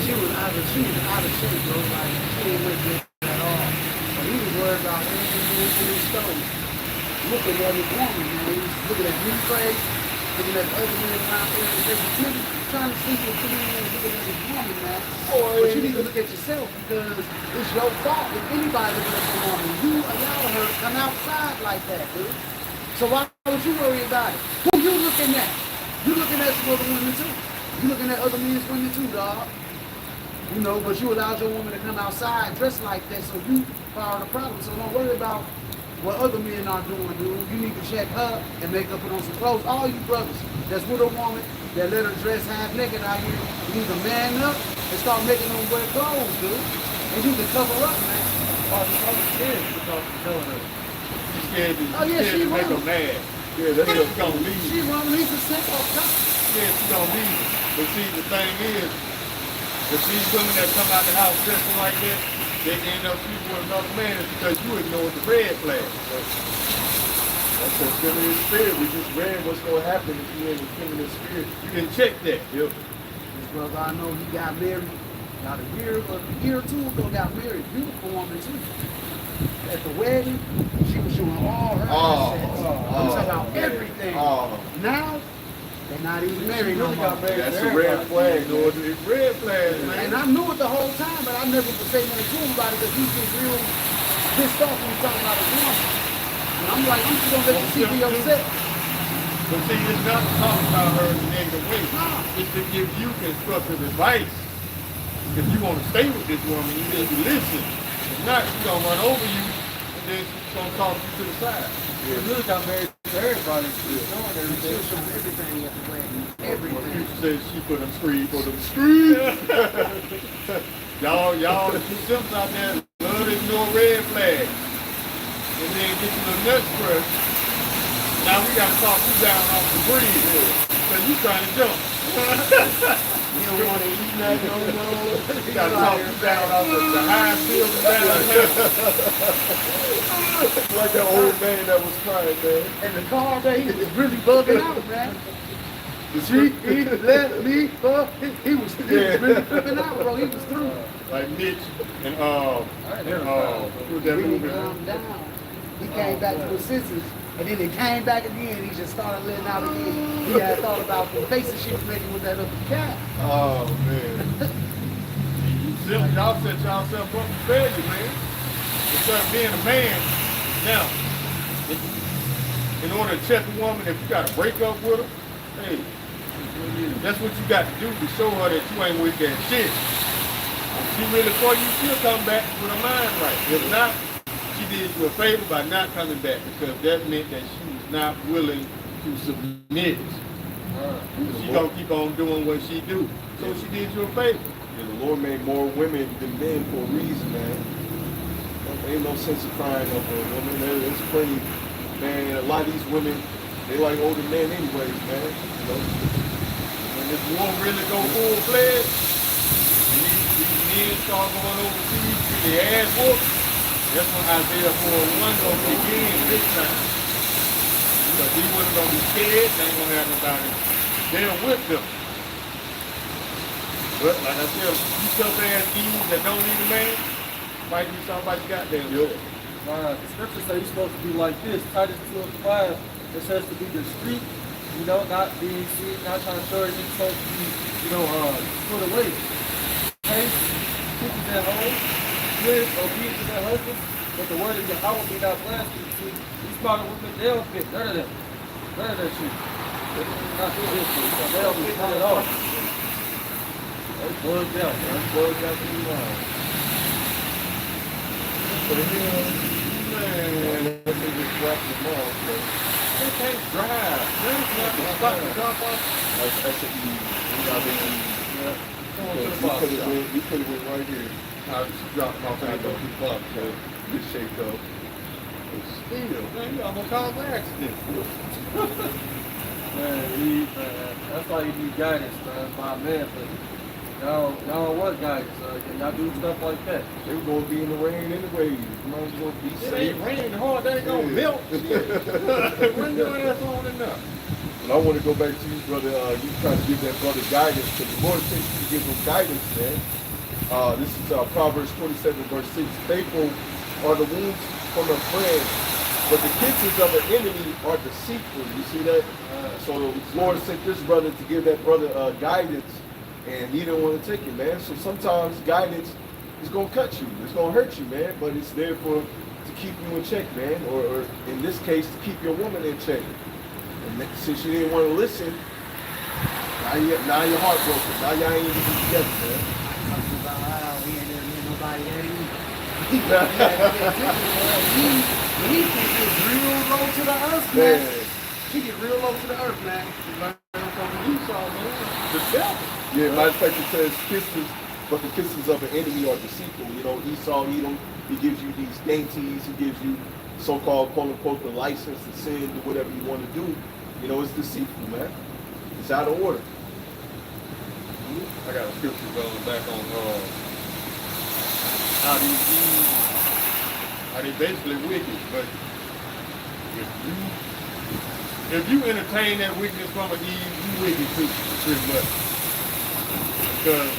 S2: She was out of shape, bro. Like, she didn't look good at all. But he was worried about everything in his stove. Looking at his woman, man. He was looking at his face, looking at the other men around there, trying to see what you man looking at his woman, man. But you need to look at yourself because it's your fault if anybody looking at your woman. You allow her to come outside like that, dude. So why would you worry about it? Who you looking at? You looking at some other women too. You looking at other men's women too, dog. You know, but you allowed your woman to come outside dressed like that, so you are the problem. So don't worry about what other men are doing, dude. You need to check her and make her put on some clothes. All you brothers that's with a woman that let her dress half naked out here, you need to man up and start making them wear clothes, dude. And you can cover up, man.
S3: Oh, the other kids because she's telling her.
S1: She's scared to,
S2: She
S1: make her mad.
S5: Yeah, that's
S1: She's gonna leave.
S2: She running, he's a sick off top.
S1: Yeah, she's gonna leave it. But see, the thing is, if these women that come out the house dressing like that, they end up sleeping with another man, it's because you ignored the red flag.
S5: That's a feminine spirit. We just read what's going to happen if you're in the feminine spirit.
S1: You can check that.
S5: Yep.
S2: This brother I know, he got married about a year or two ago, got married. Beautiful woman too. At the wedding, she was showing all her assets. I'm talking about everything. Now, they're not even married no more.
S5: That's a red flag, Lord.
S1: It's red flags, man.
S2: And I knew it the whole time, but I never would say nothing to him about it because he gets real pissed off when he's talking about his woman. And I'm like, I'm just going to let you see for yourself.
S1: But see, it's not to talk about her in a negative way. It's to give you constructive advice. If you want to stay with this woman, you need to listen. If not, she's going to run over you, and then she's going to toss you to the side.
S3: She really got married to everybody. She's showing everything.
S2: She'll show everything at the wedding. Everything.
S1: You said she put them streets. y'all, the two simps out there love to ignore red flags. And then get you the nuts crushed. Now we got to talk you down off the bridge. Because you trying to jump.
S2: You don't want to eat nothing, no.
S1: You got to talk you down off the high building down here.
S5: Like that old man that was crying, man.
S2: And the car, man, he was really bugging out, man. He let me fuck. He was really flipping out, bro. He was through.
S1: Like Mitch and who was that
S2: Really
S1: movie?
S2: calmed down. He came back to his senses, and then he came back again. He just started letting out again. He had thought about the faces she was making with that other cat.
S5: Oh, man.
S1: Y'all set yourself up for failure, man. Instead of being a man, now, in order to check a woman, if you got to break up with her, hey, that's what you got to do to show her that you ain't with that shit. If she really for you, she'll come back with her mind right. If not, she did you a favor by not coming back because that meant that she was not willing to submit. She gonna keep on doing what she do. So she did you a favor.
S5: Yeah, the Lord made more women than men for a reason, man. There ain't no sense of crying over a woman. There's plenty, man. A lot of these women, they like older men anyways, man. You know?
S1: And if you won't really go full-fledged, these men start going overseas to their ass whooped. That's when Isaiah 4:1 gonna begin this time. Because these women gonna be scared, they ain't gonna have nobody there with them. But like I said, you tough ass Eve that don't need a man, might be somebody goddamn good.
S3: The scripture says you're supposed to be like this. Titus 2:5, it says to be discreet, you know, not being seen, not trying to show anything, supposed to be, you know, put away. Faith, keeping their home, good, obedient to their husbands, but the word of Yahweh be not blasphemed. See, these modern women, they don't fit none of them. None of that shit. Not do this shit, so they don't fit none at all. They bugged out, man. Bugged out to the line.
S1: Man,
S5: dropping them off, but
S4: They can't drive. They have to stop and drop off.
S5: that's an easy. You know what I mean?
S4: Yeah. Going to the
S5: You
S4: bus
S5: could
S4: stop.
S5: have went right here.
S4: She dropped them off and I go to the bus.
S5: Okay. Good shape though.
S4: Still, man, you almost caused an accident.
S3: Man, that's why you need guidance, man. My man, but y'all don't want guidance. Y'all do stuff like that.
S5: They were gonna be in the rain anyway. You might as well be
S4: It
S5: safe.
S4: ain't raining hard, they ain't gonna
S5: Yeah.
S4: melt. When your ass on enough.
S5: And I want to go back to you, brother. You trying to give that brother guidance, because the Lord takes you to give him guidance, man. This is Proverbs 27, verse 6. Faithful are the wounds from a friend, but the kisses of an enemy are deceitful. You see that? So the Lord sent this brother to give that brother guidance, and he didn't want to take it, man. So sometimes guidance is going to cut you. It's going to hurt you, man, but it's there to keep you in check, man, or in this case, to keep your woman in check. And since you didn't want to listen, now you're heartbroken. Now y'all ain't even together, man.
S2: He can get real low to the earth, man. He get real low to the earth, man.
S4: From Esau, man. The devil.
S5: Yeah, matter of fact, it says kisses, but the kisses of an enemy are deceitful. You know, Esau, Edom, he gives you these dainties, he gives you so-called, quote-unquote, the license to sin, do whatever you want to do. You know, it's deceitful, man. It's out of order.
S4: I got a scripture going back on how they basically wicked, but if you entertain that wickedness from an Eve, you wicked too, pretty much. Because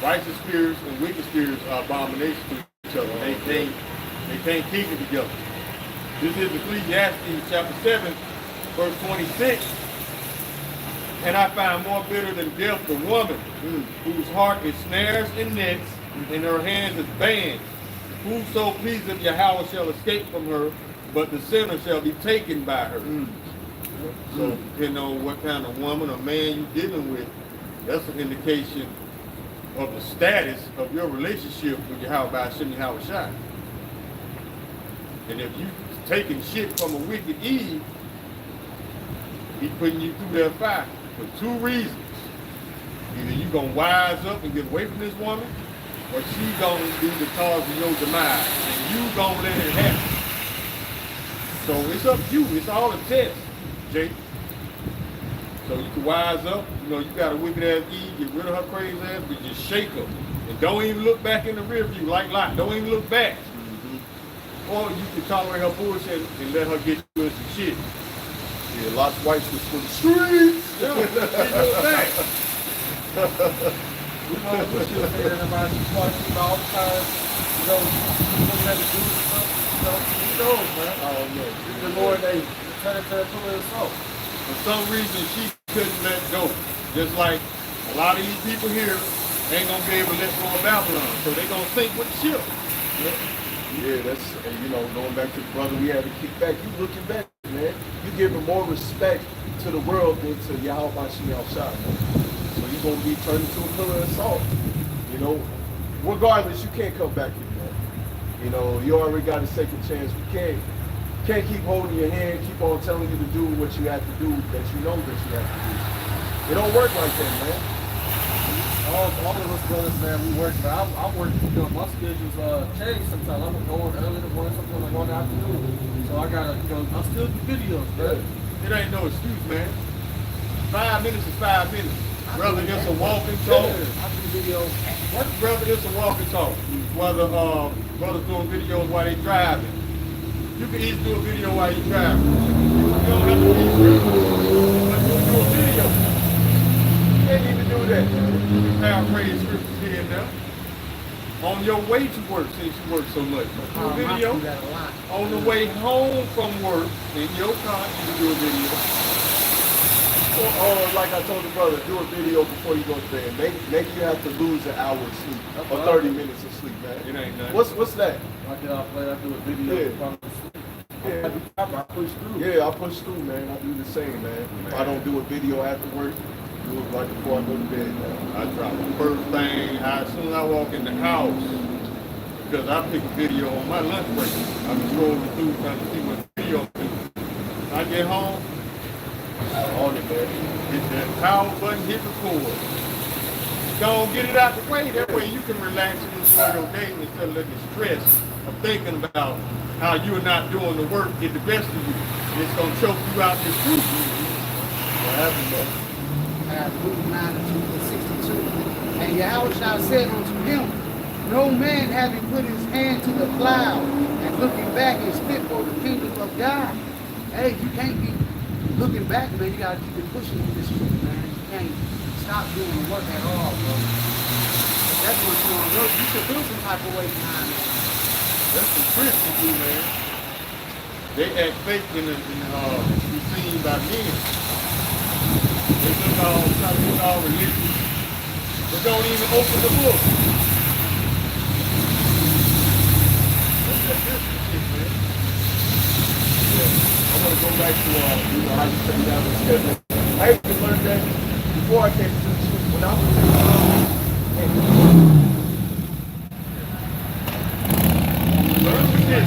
S4: righteous spirits and wicked spirits are abominations to each other. They can't keep it together. This is Ecclesiastes chapter 7, verse 26. And I find more bitter than death the woman, whose heart is snares and nets, and her hands is bands. Whoso pleaseth Yahweh shall escape from her, but the sinner shall be taken by her. So depending on what kind of woman or man you're dealing with, that's an indication of the status of your relationship with Yahweh Shai. And if you taking shit from a wicked Eve, he's putting you through that fire for two reasons. Either you gonna wise up and get away from this woman, or she gonna be the cause of your demise, and you gonna let it happen. So it's up to you. It's all a test, Jake. So you can wise up. You know, you got a wicked ass Eve, get rid of her crazy ass, but just shake her. And don't even look back in the rear view like Lot. Don't even look back. Or you can tolerate her bullshit and let her get you in some shit.
S5: Yeah, Lot's wife was for the streets.
S4: Yeah, she look back.
S3: We know what she'll say to everybody. She's watching all the time. You know, looking at the Jewish stuff. You know, who knows, man?
S5: Oh, no.
S3: The Lord, they turn it to a pillar of salt.
S4: For some reason, she couldn't let go. Just like a lot of these people here ain't gonna be able to let go of Babylon, so they gonna sink with the ship.
S5: Yeah, that's, and you know, going back to the brother we had to kick back, you looking back, man. You giving more respect to the world than to Yahweh Shai, man. So you're going to be turned into a pillar of salt. You know, regardless, you can't come back here, man. You know, you already got a second chance. You can't keep holding your hand, keep on telling you to do what you have to do that you know that you have to do. It don't work like that, man.
S3: All of us brothers, man, we work, but I'm working, you know, my schedules change sometimes. I'm going early in the morning, sometimes I'm going in the afternoon. So I gotta, you know, I still do videos, man.
S4: It ain't no excuse, man. 5 minutes is 5 minutes. Brother, it's a walk and talk.
S3: I do videos.
S4: What brother, it's a walk and talk. Whether brothers doing videos while they driving. You can easily do a video while you driving. You don't have to be scripted. But you can do a video.
S5: Can't even do that.
S4: Paraphrase scriptures here and there. On your way to work, since you work so much. Do a video. On the way home from work, in your car, you can do a video.
S5: Or like I told the brother, do a video before you go to bed. Maybe you have to lose an hour of sleep or 30 minutes of sleep, man.
S4: It ain't nothing.
S5: What's that?
S3: I get off late, I do a video.
S5: Yeah. Yeah.
S3: I push through.
S5: Yeah, I push through, man. I do the same, man. If I don't do a video after work, do it right before I go to bed, man.
S4: I drop the first thing as soon as I walk in the house, because I pick a video on my lunch break. I'm scrolling through trying to see what video video. When I get home,
S5: On it, man.
S4: hit that power button, hit record. Don't get it out the way. That way you can relax and enjoy your day instead of looking stressed of thinking about how you're not doing the work, get the best of you. It's going to choke you out this truth.
S5: What happened, man?
S2: I got Luke 9:62. And Yahushua said unto him, no man having put his hand to the plow and looking back is fit for the kingdom of God. Hey, you can't be looking back, man. You got to keep it pushing with this truth, man. You can't stop doing the work at all, bro. That's what you want to do. You should feel some type of way behind it.
S4: That's what Christians do, man. They act fake in the be seen by men. They try to look all religious, but don't even open the book. That's that Christian shit, man.
S5: Yeah. I want to go back to how you set down the schedule. I even learned that before I came to the truth. When I was
S4: Learn the shit.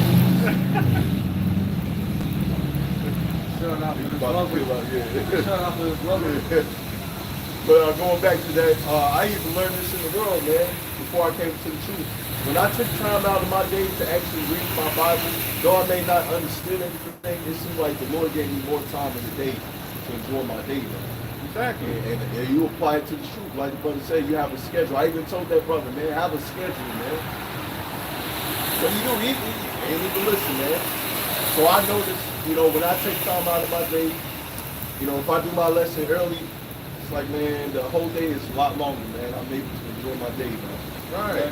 S3: Shut up, his
S5: about to
S3: brother.
S5: feel like, yeah.
S3: Shut up, his brother.
S5: But going back to that, I even learned this in the world, man, before I came to the truth. When I took time out of my day to actually read my Bible, though I may not understand everything, it seems like the Lord gave me more time in the day to enjoy my day, man.
S4: Exactly.
S5: And you apply it to the truth. Like the brother said, you have a schedule. I even told that brother, man, have a schedule, man. But you don't even listen, man. So I noticed, when I take time out of my day, if I do my lesson early, it's like, man, the whole day is a lot longer, man. I'm able to enjoy my day, man.
S4: Right.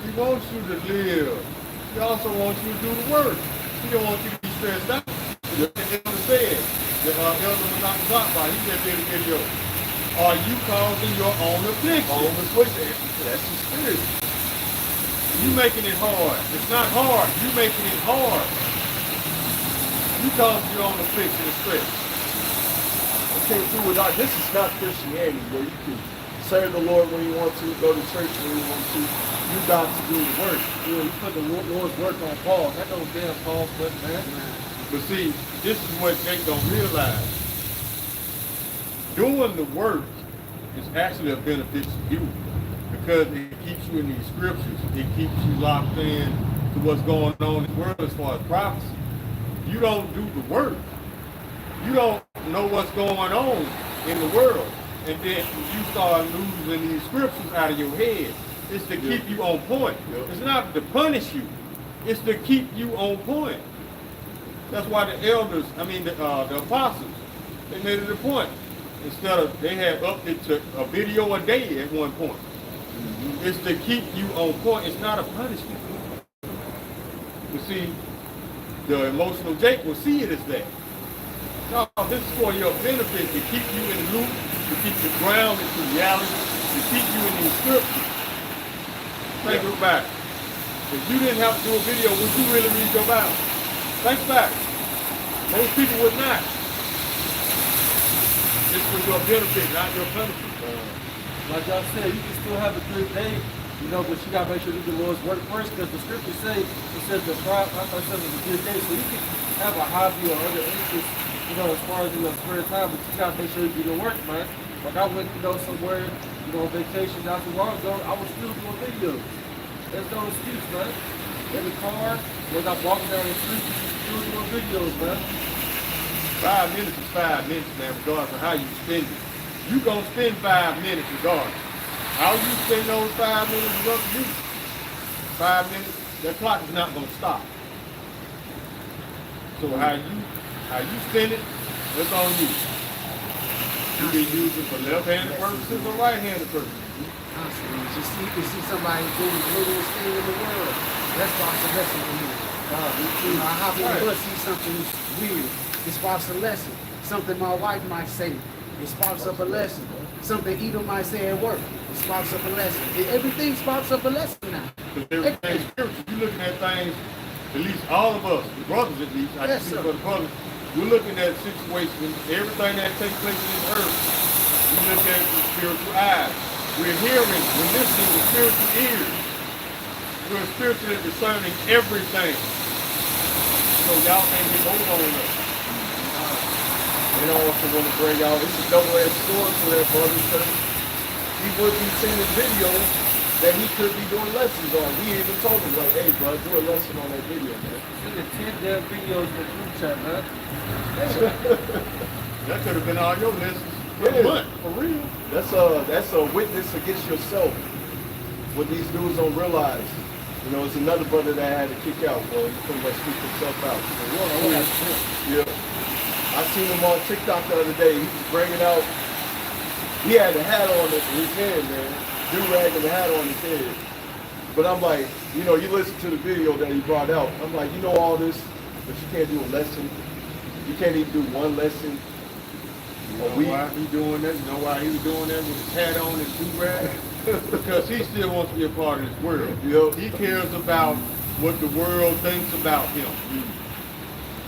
S4: He wants you to live. He also wants you to do the work. He don't want you to be stressed out. The elder said, the elder was not blocked by. He said in the video, are you causing your own affliction?
S5: That's the spirit.
S4: You making it hard. It's not hard. You making it hard. You causing your own affliction and stress.
S5: Okay, through it. This is not Christianity where you can serve the Lord when you want to, go to church when you want to. You got to do the work.
S3: You put the Lord's work on Paul. That don't damn Paul, but man.
S4: But see, this is what they don't realize. Doing the work is actually a benefit to you because it keeps you in these scriptures. It keeps you locked in to what's going on in the world as far as prophecy. You don't do the work. You don't know what's going on in the world. And then you start losing these scriptures out of your head. It's to keep you on point. It's not to punish you. It's to keep you on point. That's why the elders, the apostles, they made it a point. Instead of, they had upped it to a video a day at one point. It's to keep you on point. It's not a punishment. You see, the emotional Jake will see it as that. No, this is for your benefit, to keep you in the loop, to keep you grounded to reality, to keep you in these scriptures. Think about it. If you didn't have to do a video, would you really read your Bible? Think about it. Most people would not. It's for your benefit, not your punishment.
S3: Like y'all said, you can still have a good day, but you gotta make sure you do the Lord's work first, because the scriptures say, it says the Friday, I thought it was a good day, so you can have a hobby or other interests, as far as spare time, but you gotta make sure you do the work, man. Like I went, somewhere, on vacation not too long ago, I was still doing videos. There's no excuse, man. In the car, when I'm walking down the street, still doing videos, man.
S4: 5 minutes is 5 minutes, man, regardless of how you spend it. You gonna spend 5 minutes regardless. How you spend those 5 minutes is up to you. 5 minutes, that clock is not gonna stop. So how you spend it, that's on you. You can use it for left-handed purposes or right-handed purposes.
S2: Constantly. You see somebody doing the littlest thing in the world. That's sparks a lesson for me. I hop on the bus, see something weird. It sparks a lesson. Something my wife might say. It sparks up a lesson. Something Edom might say at work. It sparks up a lesson. Everything sparks up a lesson now.
S4: Because everything's spiritual. You're looking at things, at least all of us, the brothers at least, I can see for the brothers, we're looking at situations, everything that takes place in this earth, we look at it with spiritual eyes. We're hearing, we're listening with spiritual ears. We're spiritually discerning everything. So so y'all can't get hold on us.
S5: And I also want to bring out, it's a double-edged sword for that brother, because he would be seeing videos that he could be doing lessons on. We even told him, like, hey, bro, do a lesson on that video, man.
S3: See the 10 damn videos in the group chat, man.
S4: That could have been all your lessons for a month, for real.
S5: That's a witness against yourself. What these dudes don't realize. You know, it's another brother that had to kick out. Well, he pretty much kicked himself out. Yeah. I seen him on TikTok the other day. He was bringing out, he had a hat on his head, man. Do-rag and a hat on his head. But I'm like, you know, you listen to the video that he brought out. I'm like, you know all this, but you can't do a lesson. You can't even do one lesson.
S4: You know why he doing that? You know why he was doing that with his hat on and do-rag? Because he still wants to be a part of this world.
S5: Yep.
S4: He cares about what the world thinks about him.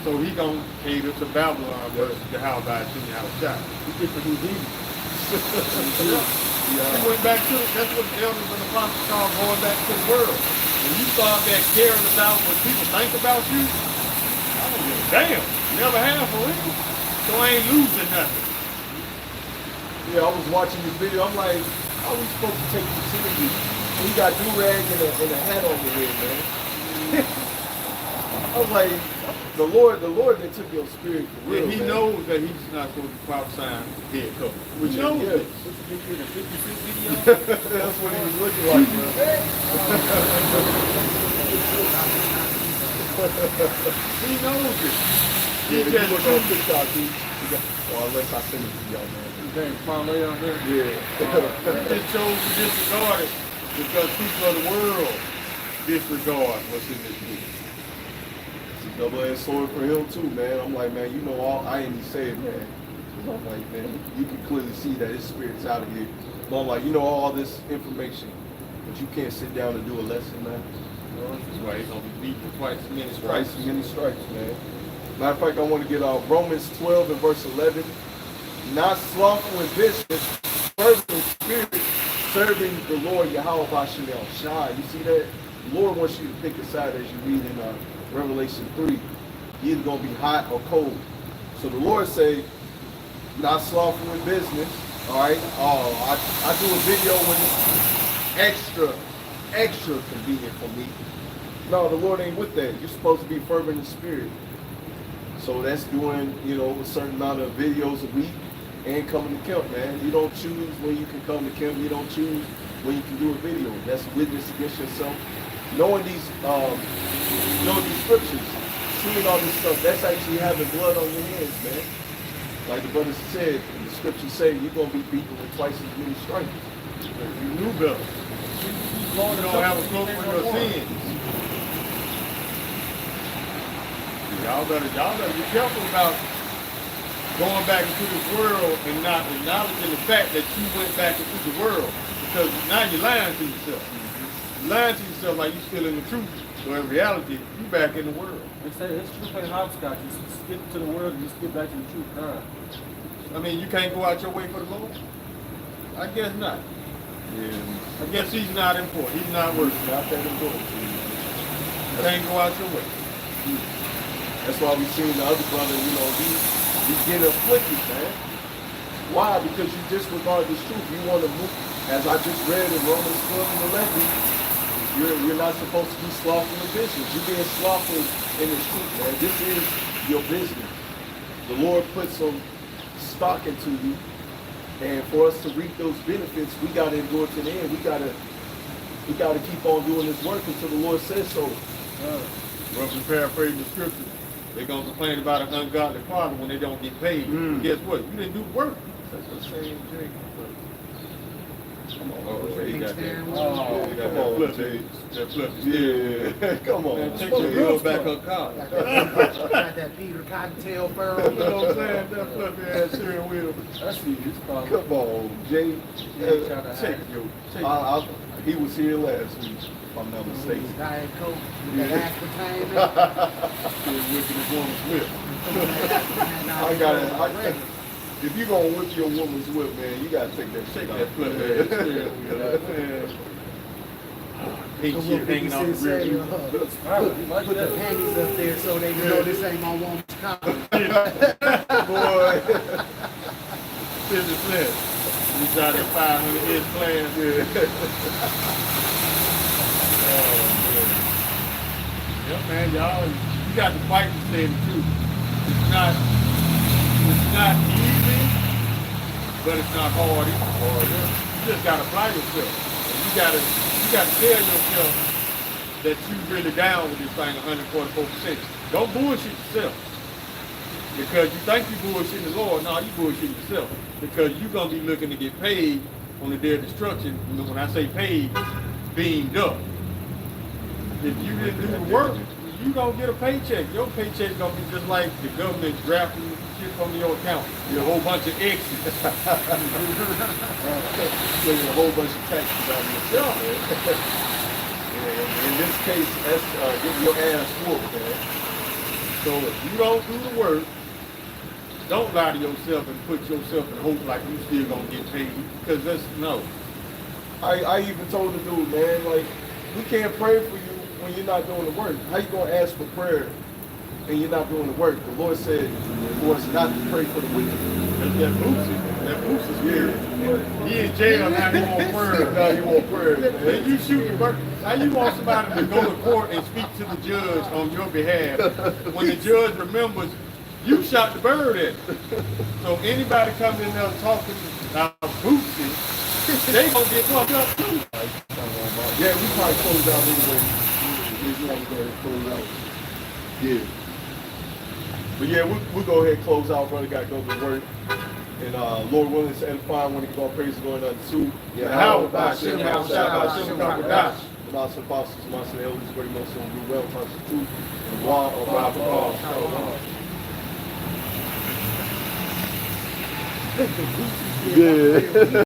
S4: So he gonna cater to Babylon versus the house by Simeon Dominicans. He gets the Houdini. He went back to it. That's what the elders and the prophets call going back to the world. When you start that caring about what people think about you, I don't give a damn. Never have for real. So I ain't losing nothing.
S5: Yeah, I was watching this video. I'm like, how are we supposed to take you seriously? He got do-rag and a hat on his head, man. I was like, the Lord that took your spirit for real.
S4: Yeah, he
S5: man.
S4: knows that he's not supposed to prophesying head cover. Which he knows
S5: yeah.
S4: this.
S5: That's what he was looking like, man.
S4: He knows it. He
S5: Yeah,
S4: just
S5: look on TikTok, he got, well, unless I send it to y'all, man.
S3: Dang, parlay out there.
S5: Yeah.
S4: he just chose to disregard it because people of the world disregard what's in this book.
S5: It's a double-edged sword for him too, man. I'm like, man, you know all I ain't said, man. I'm like, man, you can clearly see that his spirit's out of here. But I'm like, you know all this information, but you can't sit down and do a lesson, man.
S4: That's why he's gonna be beaten twice as many
S5: Twice
S4: stripes.
S5: as many stripes, man. Matter of fact, I want to get Romans 12 and verse 11. Not slothful in business, fervent in spirit, serving the Lord Yahweh Bashimel Shai. You see that? The Lord wants you to pick a side as you read in Revelation 3. You're either going to be hot or cold. So the Lord say, not slothful in business. All right? Oh, I do a video when it's extra convenient for me. No, the Lord ain't with that. You're supposed to be fervent in spirit. So that's doing, you know, a certain amount of videos a week and coming to camp, man. You don't choose when you can come to camp. You don't choose when you can do a video. That's witness against yourself. Knowing these scriptures, seeing all this stuff, that's actually having blood on your hands, man. Like the brother said, the scriptures say you're going to be beaten with twice as many stripes.
S4: You knew better. You don't have a cloak for your sins. Y'all better be careful about going back into this world and not acknowledging the fact that you went back into the world. Because now you're lying to yourself. You're lying to yourself like you're still in the truth. So in reality, you back in the world.
S3: They say it's true playing hopscotch. You skip to the world and you skip back to the truth. Nah.
S4: I mean, you can't go out your way for the Lord? I guess not.
S5: Yeah.
S4: I guess he's not important. He's not worth it.
S5: Not that important.
S4: You can't go out your way.
S5: That's why we seen the other brother, you know, he getting afflicted, man. Why? Because you disregard this truth. You want to move, as I just read in Romans 12 and 11, you're not supposed to be slothful in business. You're being slothful in this truth, man. This is your business. The Lord put some stock into you, and for us to reap those benefits, we got to endure to the end. We got to keep on doing this work until the Lord says so.
S4: Roughly paraphrasing the scripture. They're going to complain about an ungodly father when they don't get paid. Guess what? You didn't do the work.
S5: That's the same thing. Come on,
S4: Oh,
S5: bro.
S4: you got that.
S5: Yeah, come on,
S4: Flip
S5: Jay.
S4: that flip.
S5: Yeah, come on.
S4: Man, take your girl back her car.
S2: Got that Peter Cottontail fur.
S4: You know what I'm saying? That fluffy ass steering wheel.
S3: That's the it's called.
S5: Come on, Jay.
S4: Take your.
S5: He was here last week, if I'm not mistaken.
S2: Diet Coke, that aspartame.
S4: Whipping his woman's whip.
S5: I got it. If you're going to whip your woman's whip, man, you got to take that shit
S4: Take
S5: off.
S4: that fluffy ass steering wheel. Pink
S2: What
S4: shit hanging
S2: people
S4: off the
S2: say,
S4: rear.
S2: put the panties up there so they know this ain't my woman's collar.
S5: Boy.
S4: 50 cents. You got the 500 inch plan. Yep, man, y'all, you got to fight to stay in the truth. It's not easy, but it's not hard either. You just gotta apply yourself. You gotta tell yourself that you really down with this thing 144%. Don't bullshit yourself. Because you think you bullshitting the Lord, no, you bullshitting yourself. Because you're gonna be looking to get paid on the day of destruction. When I say paid, beamed up. If you didn't do the work, you don't get a paycheck. Your paycheck gonna be just like the government drafting shit from your account. You a whole bunch of X's.
S5: There's a whole bunch of taxes out of yourself, man. In this case, that's getting your ass whooped, man.
S4: So if you don't do the work, don't lie to yourself and put yourself in hope like you still gonna get paid. Because that's no.
S5: I even told the dude, man, like, we can't pray for you when you're not doing the work. How you gonna ask for prayer and you're not doing the work? The Lord said for us not to pray for the wicked.
S4: That's that Boosie. That Boosie's weird. He in jail now, he won't prayer.
S5: Now you want prayer, man.
S4: Then you shoot the bird. How you want somebody to go to court and speak to the judge on your behalf when the judge remembers you shot the bird at him? So anybody coming in there talking about Boosie, they gonna get fucked up too.
S5: Yeah, we probably close out anyway. We want to go ahead and close out. Yeah. But yeah, we'll go ahead and close out. Brother got to go to work. And Lord willing, it's edifying when he can go praise going on too.
S4: Yeah, how about Shem, how about Shem, how about Shem?
S5: Master apostles, master elders, great most of them do well, master truth, and YASHAMIAHLA. Yeah.